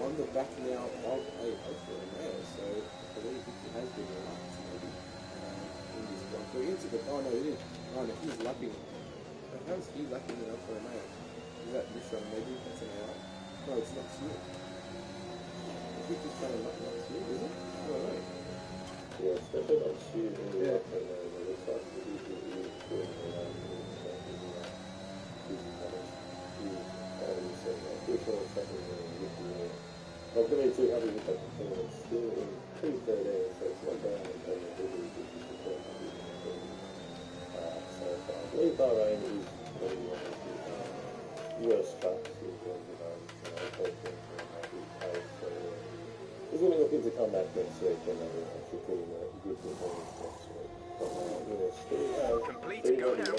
on the back now of a hopefully male, so I believe Wiki has been lapped maybe in this one. So into the oh no, he didn't. Oh no, he's lapping. How's he lapping it up for a male? Is that this one maybe? That's an hour. No, it's not Sue. I think he's trying to lap not Sue, is it? I don't know. Yeah, it's definitely not Sue. Yeah. It looks like he's doing I'm really too happy with that performance. Still in P13, so it's not down in terms of so far. I believe Bahrain is probably one of the worst tracks in terms of pace. So he's going to look to come back next week and actually put in a good performance next week. Complete, go now.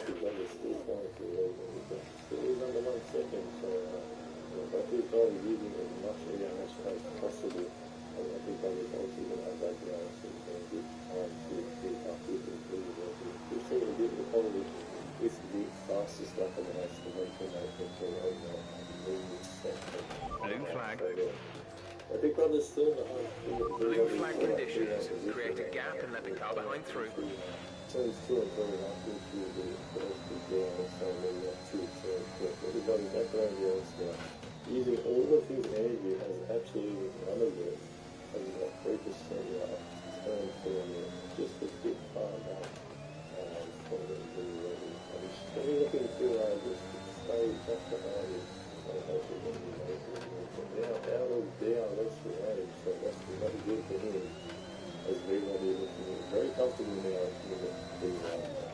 Still is under 1 second, so I think probably using as much ERS as possible. I think probably also going to have that ERS and good time to keep up with it. We've seen a bit of quality This is the fastest lap of the race, the 1:28.3 over Blue flag. I think brothers still Blue flag conditions. Create a gap and let the car behind through. Turns 2 and 3 after the first big down, so the 2 turns. But everybody's back around the else now. Using all of his energy has absolutely none of it. Has about 3% left. Turn 4, just a bit far back. From the ready. And he's still looking to just stay just behind him. Now out of DRS range, so that's really good for him. As everybody looking very comfortable now in the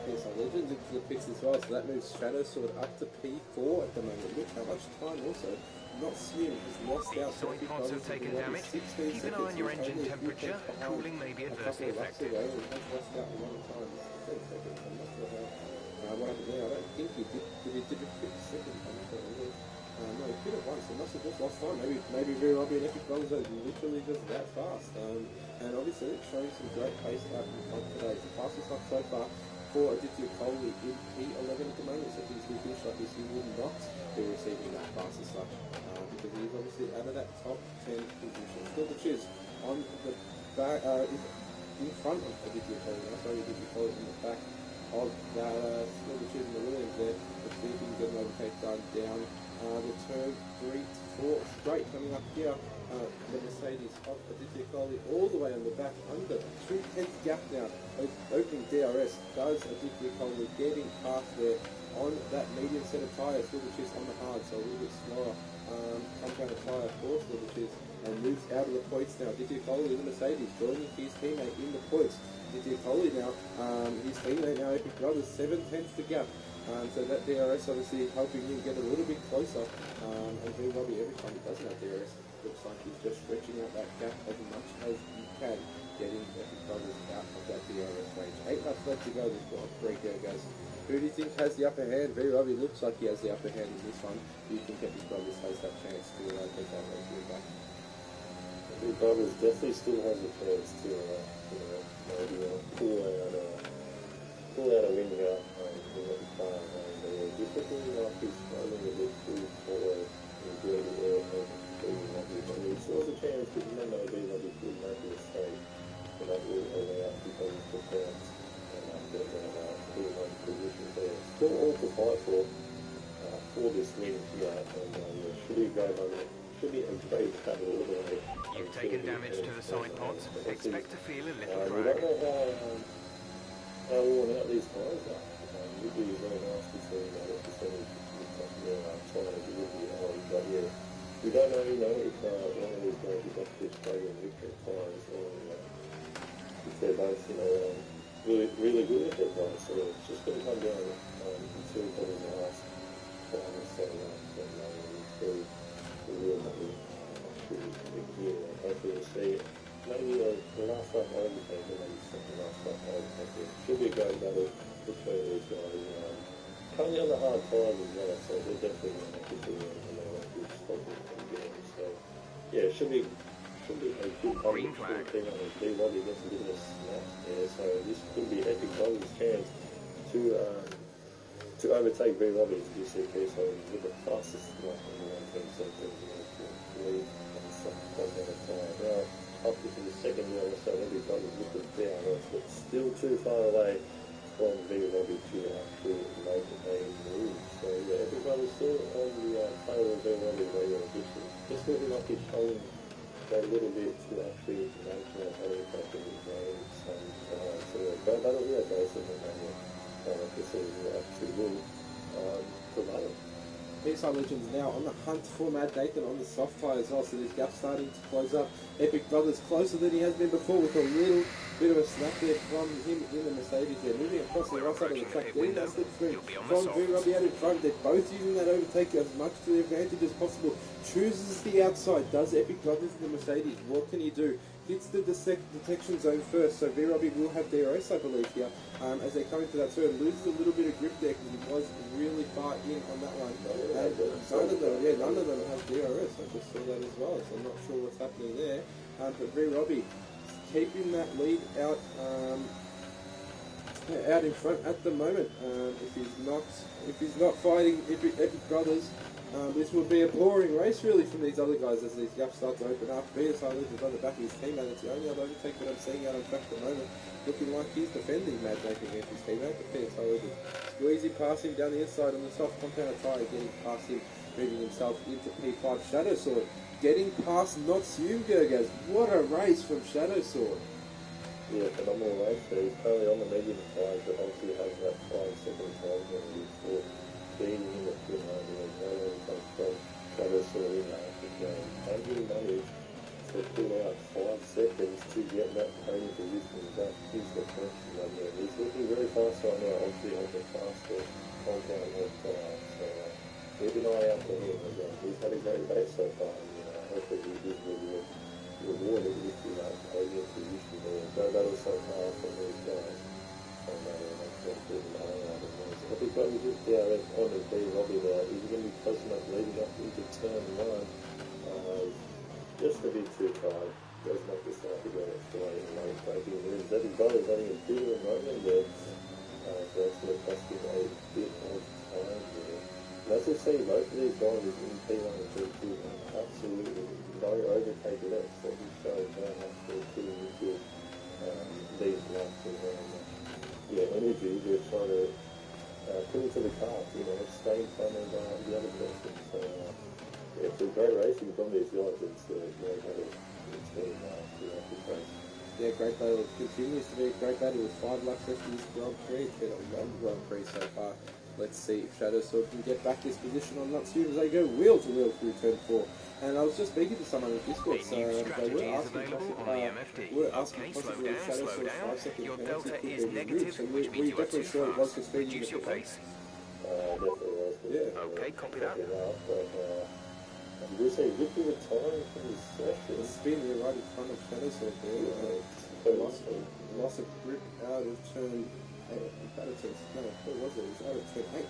Yes, so Legends into the pits as well, so that moves Shadow Sword up to P4 at the moment. Look how much time also. Not seeing has lost out. Soy pods have taken damage. Keep an eye on your engine temperature. Cooling may be adversely affected. Has lost out a lot of time. 10 seconds. I'm not sure how what happened there. I don't think he did. Did he did a 50-second time? No, he did it once. He must have just lost time. Maybe Very Robbie and Epic Brothers are literally just that fast. And obviously it's showing some great pace out in front today. It's the fastest lap so far for Aditya Kohli in P11 at the moment. So if he's to finish like this, he will not be receiving that fastest lap because he's obviously out of that top 10 position. Still the choose on the back, in front of Aditya Kohli now. Sorry, Aditya Kohli in the back of that. Still the choose in the Williams there. Let's see if he can get an overtake done down the turn 3 to 4 straight coming up here. The Mercedes of Aditya Kohli all the way on the back under 2/10 gap now. Opening DRS does Aditya Kohli getting past there on that medium set of tyres. Still the choose on the hard, so a little bit slower. Comes down the tyre for Still the choose and moves out of the points now. Aditya Kohli in the Mercedes joining his teammate in the points. Aditya Kohli now, his teammate now Epic Brothers 7/10 the gap. So that DRS obviously helping him get a little bit closer. And V Robbie every time he does that DRS, looks like he's just stretching out that gap as much as he can, getting Epic Brothers out of that DRS range. 8 laps left to go. This Grand Prix here goes. Who do you think has the upper hand? V Robbie looks like he has the upper hand in this one. Do you think Epic Brothers has that chance to take that race win back? Epic Brothers definitely still has a chance to maybe pull out a win here. Just looking like he's struggling a bit too forward in doing the air and he still has a chance because you know B Robbie could make a mistake and that will allow because of performance and after pretty much position there. Still all to fight for this win here and should be a great battle all the way. You've taken damage to the side pods. Expect to feel a little We drag. don't know how worn out these guys are. It would be very nice to see what percentage trying to do with the but yeah, we don't know, if one of these guys is actually struggling with their times or if they're both, really good at their times. So it's just going to come down to probably the last 5 or 7 laps until the real money here. Hopefully we'll see it. Maybe the last lap overtake and maybe second last lap overtake. Should be a great battle between these guys. Currently on the hard tyres as well, so they're definitely going to have to do and they want to stop it from getting. So yeah, should be a good Green flag. thing on B Robbie gets a bit of a snap there. So this could be Epic Robbie's chance to overtake B Robbie to DCP. So with the fastest lap in the 1:10 seconds to lead on the tyre. Now up to the second year or so, Epic Robbie with the DRS, but still too far away from V Robbie to actually make a move. So yeah, Epic Brothers still on the tail of V Robbie where you're just looking like he's showing that little bit to actually make a impact in the game. So yeah, great battle here, basically. Like I said, you actually will prevail. PSI Legends now on the hunt for Matt Nathan on the soft tyre as well, so this gap starting to close up. Epic Brothers closer than he has been before with a little bit of a snap there from him in the Mercedes there. Moving across the right side of the track, getting that slipstream from V Robbie out in front. They're both using that overtake as much to their advantage as possible. Chooses the outside, does Epic Brothers in the Mercedes. What can he do? Hits the detection zone first, so V Robbie will have DRS, I believe, here. As they come into that turn, loses a little bit of grip there because he was really far in on that one. And none of them have DRS. I just saw that as well, so I'm not sure what's happening there. But V Robbie keeping that lead out out in front at the moment. If he's not fighting Epic Brothers, this will be a boring race really from these other guys as these gaps start to open up. BSI Legends on the back of his teammate. That's the only other overtake that I'm seeing out on track at the moment. Looking like he's defending matchmaking against his teammate, but BSI Legends squeezing past him down the inside on the soft compound tyre, getting past him, moving himself into P5. Shadow Sword getting past Notsium Gergas. What a race from Shadow Sword. Yeah, phenomenal race there. He's currently on the medium side, but obviously has that 5-second time penalty for being in the pit lane. Where he comes from Shadow Sword in that game. And he managed to pull out 5 seconds to get that podium position. That is the question right there. He's looking very fast right now. Obviously has a faster compound left tyre. So keep an eye out for him again. He's had a great race so far. Hopefully he will rewarded with the podium position there. So that was so far from these guys. And that's going to be Epic Brothers just DRS on his B Robbie there. He's going to be close enough leading up into turn 1. Just a bit too tight. Does not decide to go extra lane and lane breaking moves. Epic Brothers running a bit of a moment there. So that's going to cost him a bit of time there. And as we see, most of these drivers in P1 and P2 are absolutely no overtake at it. So he shows how much they're putting into these laps and energy they're trying to put into the car, stay in front of the other person. So it's a great racing from these guys. It's great battle. It's been this race. Yeah, great battle. It continues to be a great battle with 5 laps left in this Grand Prix. It's been a long Grand Prix so far. Let's see if Shadow Sword can get back this position or not soon as they go wheel to wheel through turn 4. And I was just speaking to someone in Discord, so they were asking possibly if Shadow Sword's 5-second penalty could be removed. So we definitely saw it was for speeding at the pace. Definitely was. Yeah. Okay, copy that. You do say good bit of time for this session. It's been right in front of Shadow Sword there. Loss of grip out of turn 8. What was it? It was out of turn 8.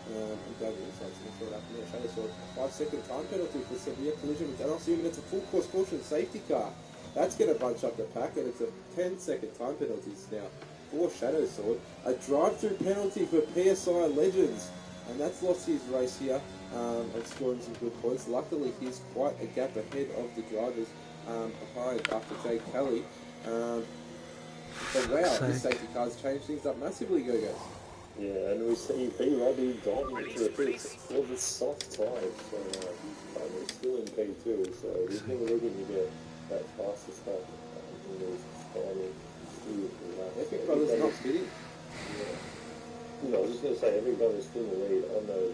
I'm glad we decided to throw it up in there. Shadow Sword, 5-second time penalty for severe collision with LCU, and it's a full course caution safety car. That's going to bunch up the pack, and it's a 10-second time penalties now for Shadow Sword. A drive-through penalty for PSI Legends, and that's lost his race here and scoring some good points. Luckily, he's quite a gap ahead of the drivers behind after Jake Kelly. But wow, this safety car's changed things up massively, Go-Go's. Yeah, and we see B Robbie diving into the pit for the soft tyres. So he's still in P2, so he's been looking to get that faster stuff in these final few laps. Epic Brothers not pitting. Yeah. No, I was just going to say, Epic Brothers still in the lead on those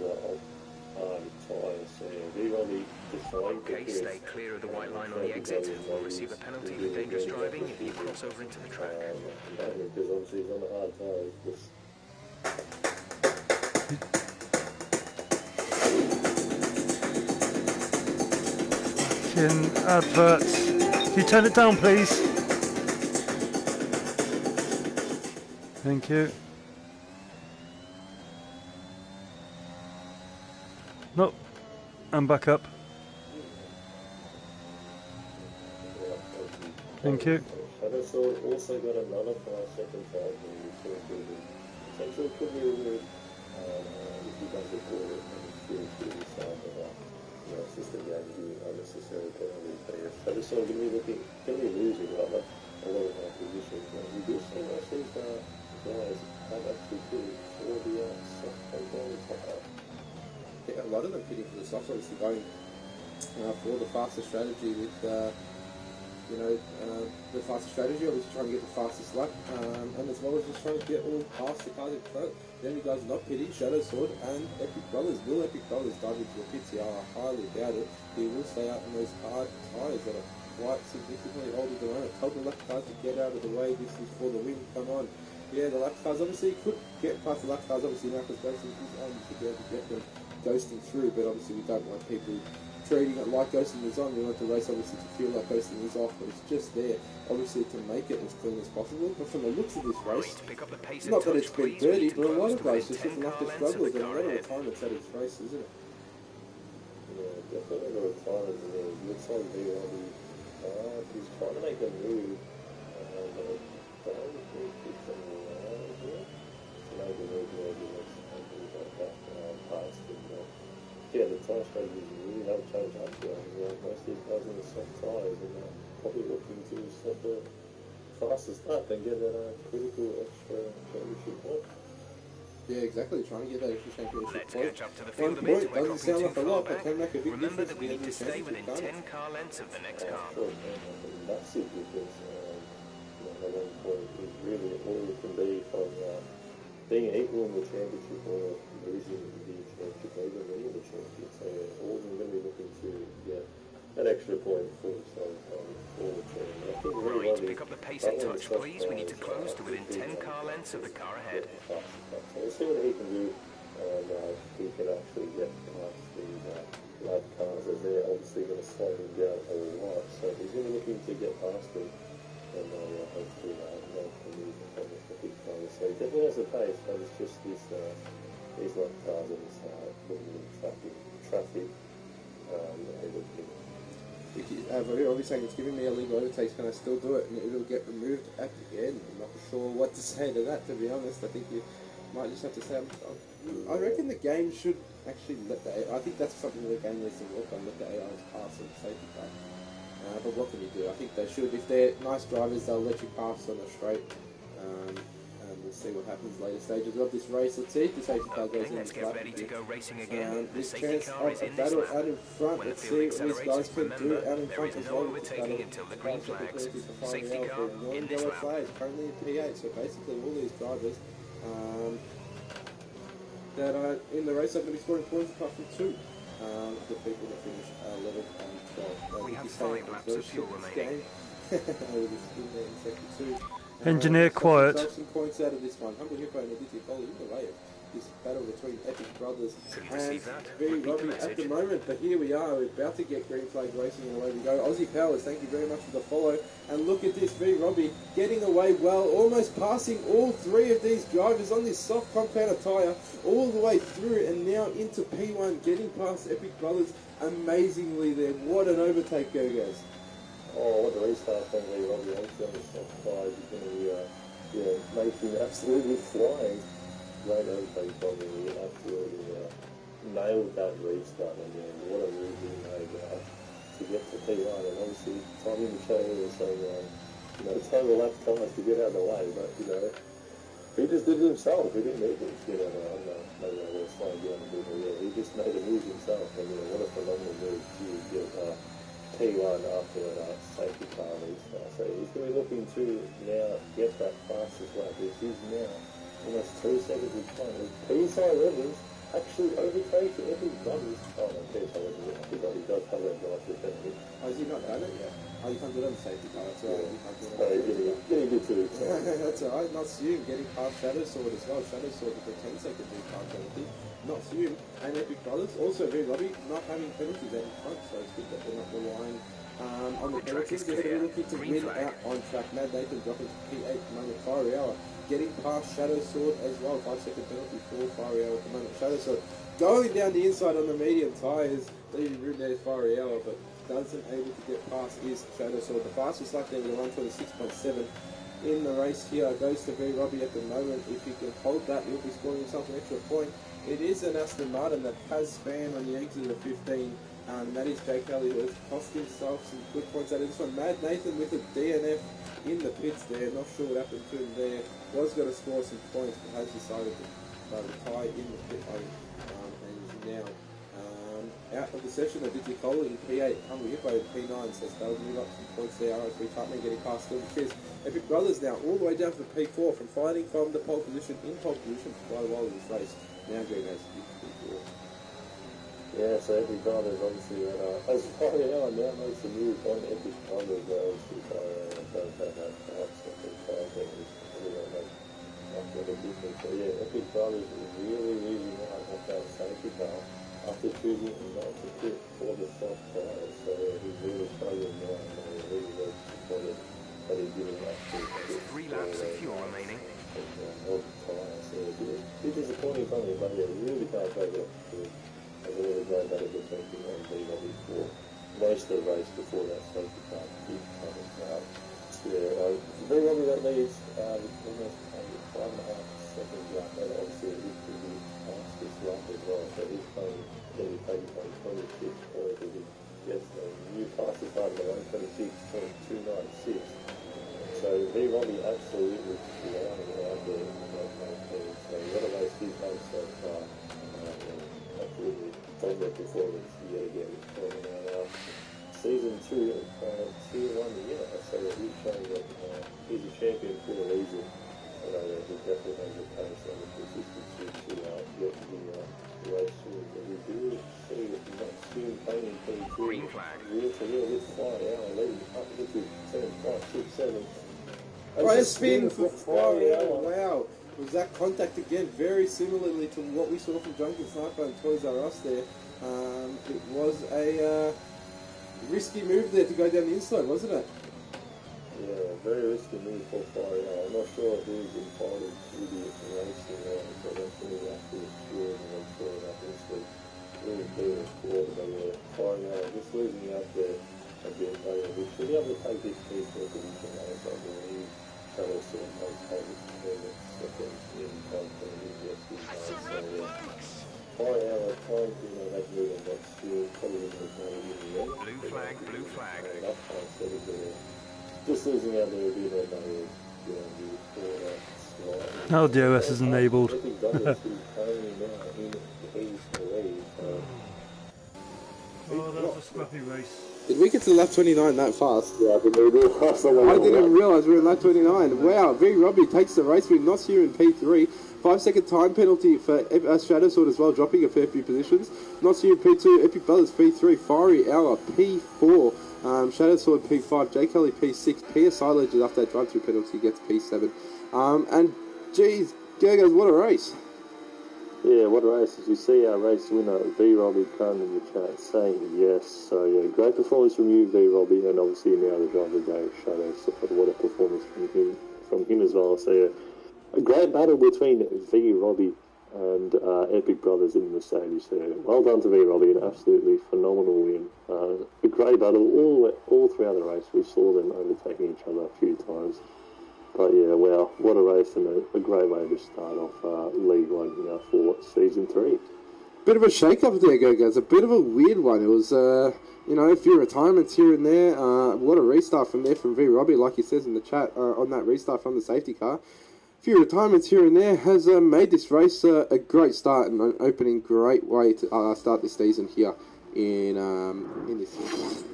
tyres. So yeah, B Robbie deciding to pit. Stay clear of the white line on the exit. We'll receive a penalty for dangerous driving if you cross over into the track. Because obviously he's on the hard tyres. Adverts. Can you turn it down, please? Thank you. Nope. I'm back up. Thank you. Shadow Sword also got another 5-second time potentially could be removed if you don't record it and still to the side of it's just a game of unnecessary penalties there. Shadow Sword going to be losing rather a lot of our positions. We do see most of these guys have actually pitted for the soft control tyre. Yeah, a lot of them pitting for the soft ones. They're going for the faster strategy with the faster strategy, obviously trying to get the fastest lap, and as well as just trying to get all past the cars in front. The only guys not pitting, Shadow Sword and Epic Brothers. Will Epic Brothers dive into the pits? I highly doubt it. He will stay out in those hard tyres that are quite significantly older than the moment. Told the lap cars to get out of the way. This is for the win. Come on. Yeah, the lap cars obviously could get past the lap cars. Obviously, Marcus Ghosting is on to be able to get them ghosting through, but obviously we don't want people treating it like ghosting is on. We want the race obviously to feel like ghosting is off, but it's just there obviously to make it as clean as possible. But from the looks of this race, not that it's been dirty, but a lot of races just enough to struggle with, and a lot of retirements at its race, isn't it? Yeah, definitely the retirement there. It looks like he's trying to make a move, but I don't think it's maybe legs and things like that past. And yeah, the tyre strategies really have changed up there. Most of these guys in the soft tyres and probably looking to set the fastest start and get that critical extra championship point. Yeah, exactly. Trying to get that extra championship Let's point. catch up to the 1 field a point bit. We're doesn't sound dropping like a too lot, far but back. can make a big Remember difference that we in need the to stay within championship, 10 car lengths of the next car. Sure, massive difference. That 1 point is really all it can be from being equal in the championship or losing the championship, or even winning the championship. So all of them going to be looking to get that extra point for themselves for the team. I think Right, pick up the pace a touch, please. We need to close to within 10 car lengths of the car ahead. So we'll see what he can do, and he can actually get past these lap cars as they're obviously going to slow him down a lot. So he's going to be looking to get past them, and hopefully they can move on the big cars. So he definitely has the pace, but it's just these lap cars and this looking at traffic and looking. Robbie's saying it's giving me a legal overtakes. Can I still do it? And it'll get removed at the end. I'm not sure what to say to that, to be honest. I think you might just have to say, I reckon the game should actually let the I think that's something the game needs to work on, let the AIs pass on the safety car. But what can you do? I think they should. If they're nice drivers, they'll let you pass on a straight. And we'll see what happens later stages of this race. Let's see if the safety car goes in. Let's get ready to go racing again. The This safety chance car of is a in this battle lap. out in front. When the Let's field see what these guys accelerates, can do remember, out in there front is as no well. overtaking until the green flags. Safety car in this lap. Currently in P8, so basically all these drivers that are in the race are going to be scoring points apart from two. The people that finish 11 and 12. We have 5 laps of fuel remaining. Engineer quiet. Some points out of this one. Humble Hippo and Aditya Foley in the way of this battle between Epic Brothers and Very Robbie at the moment. But here we are, we're about to get green flag racing and away we go. Aussie Powers, thank you very much for the follow. And look at this, Very Robbie getting away well, almost passing all three of these drivers on this soft compounder tyre all the way through and now into P1, getting past Epic Brothers amazingly there. What an overtake, Go-Go's. Oh, what the restart from the Robbie Humphrey on the soft side is going to be making absolutely flying. Great overtake from him. He absolutely nailed that restart and what a move he made to get to P1. And obviously, Tommy Michelle was saying, total lap times to get out of the way, but he just did it himself. He didn't need to get out of the way. Maybe I was slowing down a bit, but he just made a move himself. And what a phenomenal move to get P1 after that safety car restart. So he's going to be looking to now get that fastest lap, which is now almost 2 seconds in front. P-side Evans actually overtakes Epic Brothers. Oh, no, P-side Evans actually does have that drive to defend. Oh, has he not done it yet? Oh, you can't do it on the safety car, that's right. Getting good too. That's alright, not Hume getting past Shadow Sword as well. Shadow Sword with a 10-second restart penalty. Not Hume and Epic Brothers. Also, Very Robbie not having penalties out in front, so it's good that they're not relying on the penalties. They're going to be looking to win out on track. Mad Nathan dropping to P8 at the moment. Fiery Hour getting past Shadow Sword as well. 5-second penalty for Fiery Hour at the moment. Shadow Sword going down the inside on the medium tyres, leaving room there Fiery Hour, but doesn't able to get past his Shadow Sword. The fastest lap there with a 126.7 in the race here goes to Very Robbie at the moment. If he can hold that, he'll be scoring himself an extra point. It is an Aston Martin that has spam on the exit of 15. That is Jake Kelly, who has cost himself some good points out of this one. Mad Nathan with a DNF in the pits there. Not sure what happened to him there. Was going to score some points, but has decided to retire in the pit lane. And is now out of the session. Aditya Foley in P8, Hungry Hippo in P9, so they'll move up some points there. RS3 Tupman getting past Silver Cheers. Epic Brothers now all the way down to the P4 from fighting from the pole position in pole position for quite a while in this race. Now Green has P4. Yeah, so Epic Brothers obviously as far as now makes a move on Epic Brothers obviously does have that perhaps second car that is really not much of a difference. So yeah, Epic Brothers really might have that safety car after choosing not to pit for the soft tires. So he's really struggling now and really very disappointed that he didn't actually 3 laps of fuel remaining. Of tires. So a bit disappointing from him, but yeah, really can't take it up. As a really great battle between him and Very Robbie for most of the race before that safety car did come out. Very Robbie that leads almost 5.5 second lap, and obviously it could be fastest lap as well, so he's going to be taking on 26 points if he gets the new fastest time at 126.296. So V-Robbie absolutely flying out there. So what a race he's done so far. Absolutely dominant performance yet again. Season 2, Tier 1 year, so he's showing that he's a champion for a reason. He definitely has a pace and the consistency to get the race soon. But we do see not soon playing in P2. Green flag. Real to real with Fire Hour leading up into 10, 5, 6, 7. Right, a spin for Fire Hour. Wow. Was that contact again very similarly to what we saw from Drunken Sniper and Toys R Us there? It was a risky move there to go down the inside, wasn't it? Yeah, very risky move for Fire Hour. I'm not sure if he was entitled to the racing line, so that's really after the field and I'm sure that was really clear and scored. But Fire Hour just losing out there a bit. We should be able to take this piece for a position race, I believe. Shadow Sword has taken it second in time for his yesterday. So Fire Hour trying to make a move on that field, probably isn't as good in the end. Blue flag, blue flag. And up time set it there. Just losing out there a bit of Oh, DRS is enabled. Epic Brothers, who's currently now in P3. Oh, that was a scrappy race. Did we get to lap 29 that fast? Yeah, I didn't realise we were in lap 29. Wow, V-Robbie takes the race win, not here in P3. 5-second time penalty for Shadow Sword as well, dropping a fair few positions. Not here in P2, Epic Brothers P3, Fiery Hour P4, Shadow Sword P5, J. Kelly P6, PSI Legend after that drive-through penalty gets P7. And geez, Gergos, what a race. Yeah, what a race. As you see our race winner, V-Robbie, currently in the chat saying yes. So yeah, great performance from you, V-Robbie, and obviously now the driver of the day, Shadow Sword. What a performance from him as well. So yeah, a great battle between V-Robbie and Epic Brothers in the Mercedes. So well done to V-Robbie, an absolutely phenomenal win. A great battle all throughout the race. We saw them overtaking each other a few times. But yeah, wow, what a race and a great way to start off League 1 for Season 3. Bit of a shake-up there, Go-Go's. A bit of a weird one. It was, a few retirements here and there. What a restart from there from V-Robbie, like he says in the chat, on that restart from the safety car. A few retirements here and there has made this race a great start and an opening great way to start this season here in this season.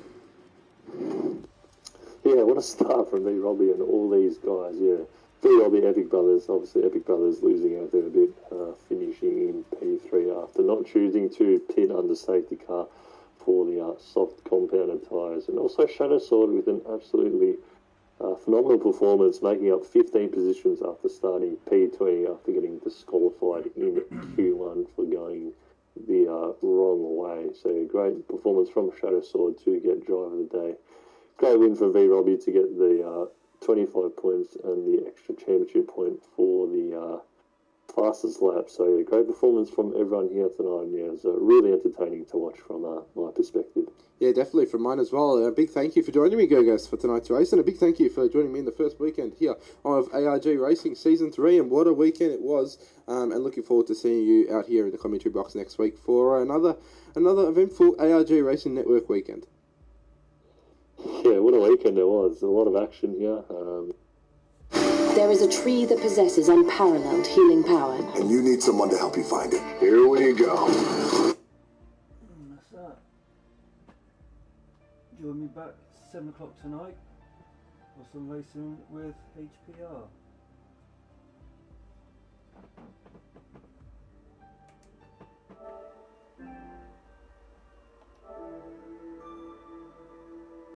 Yeah, what a start from V-Robbie and all these guys, yeah. V-Robbie, Epic Brothers, obviously Epic Brothers losing out there a bit, finishing in P3 after not choosing to pit under safety car for the soft compounded tyres. And also Shadow Sword with an absolutely phenomenal performance, making up 15 positions after starting P20 after getting disqualified in Q1 for going the wrong way. So great performance from Shadow Sword to get driver of the day. Great win from V-Robbie to get the 25 points and the extra championship point for the fastest lap. So great performance from everyone here tonight. Yeah, it was really entertaining to watch from my perspective. Yeah, definitely from mine as well. A big thank you for joining me, Go-Go's, for tonight's race, and a big thank you for joining me in the first weekend here of ARG Racing Season 3, and what a weekend it was, and looking forward to seeing you out here in the commentary box next week for another eventful ARG Racing Network weekend. Yeah, what a weekend it was. A lot of action here. There is a tree that possesses unparalleled healing power. And you need someone to help you find it. Here we go. That's that. Join me back 7 o'clock tonight for some racing with HPR.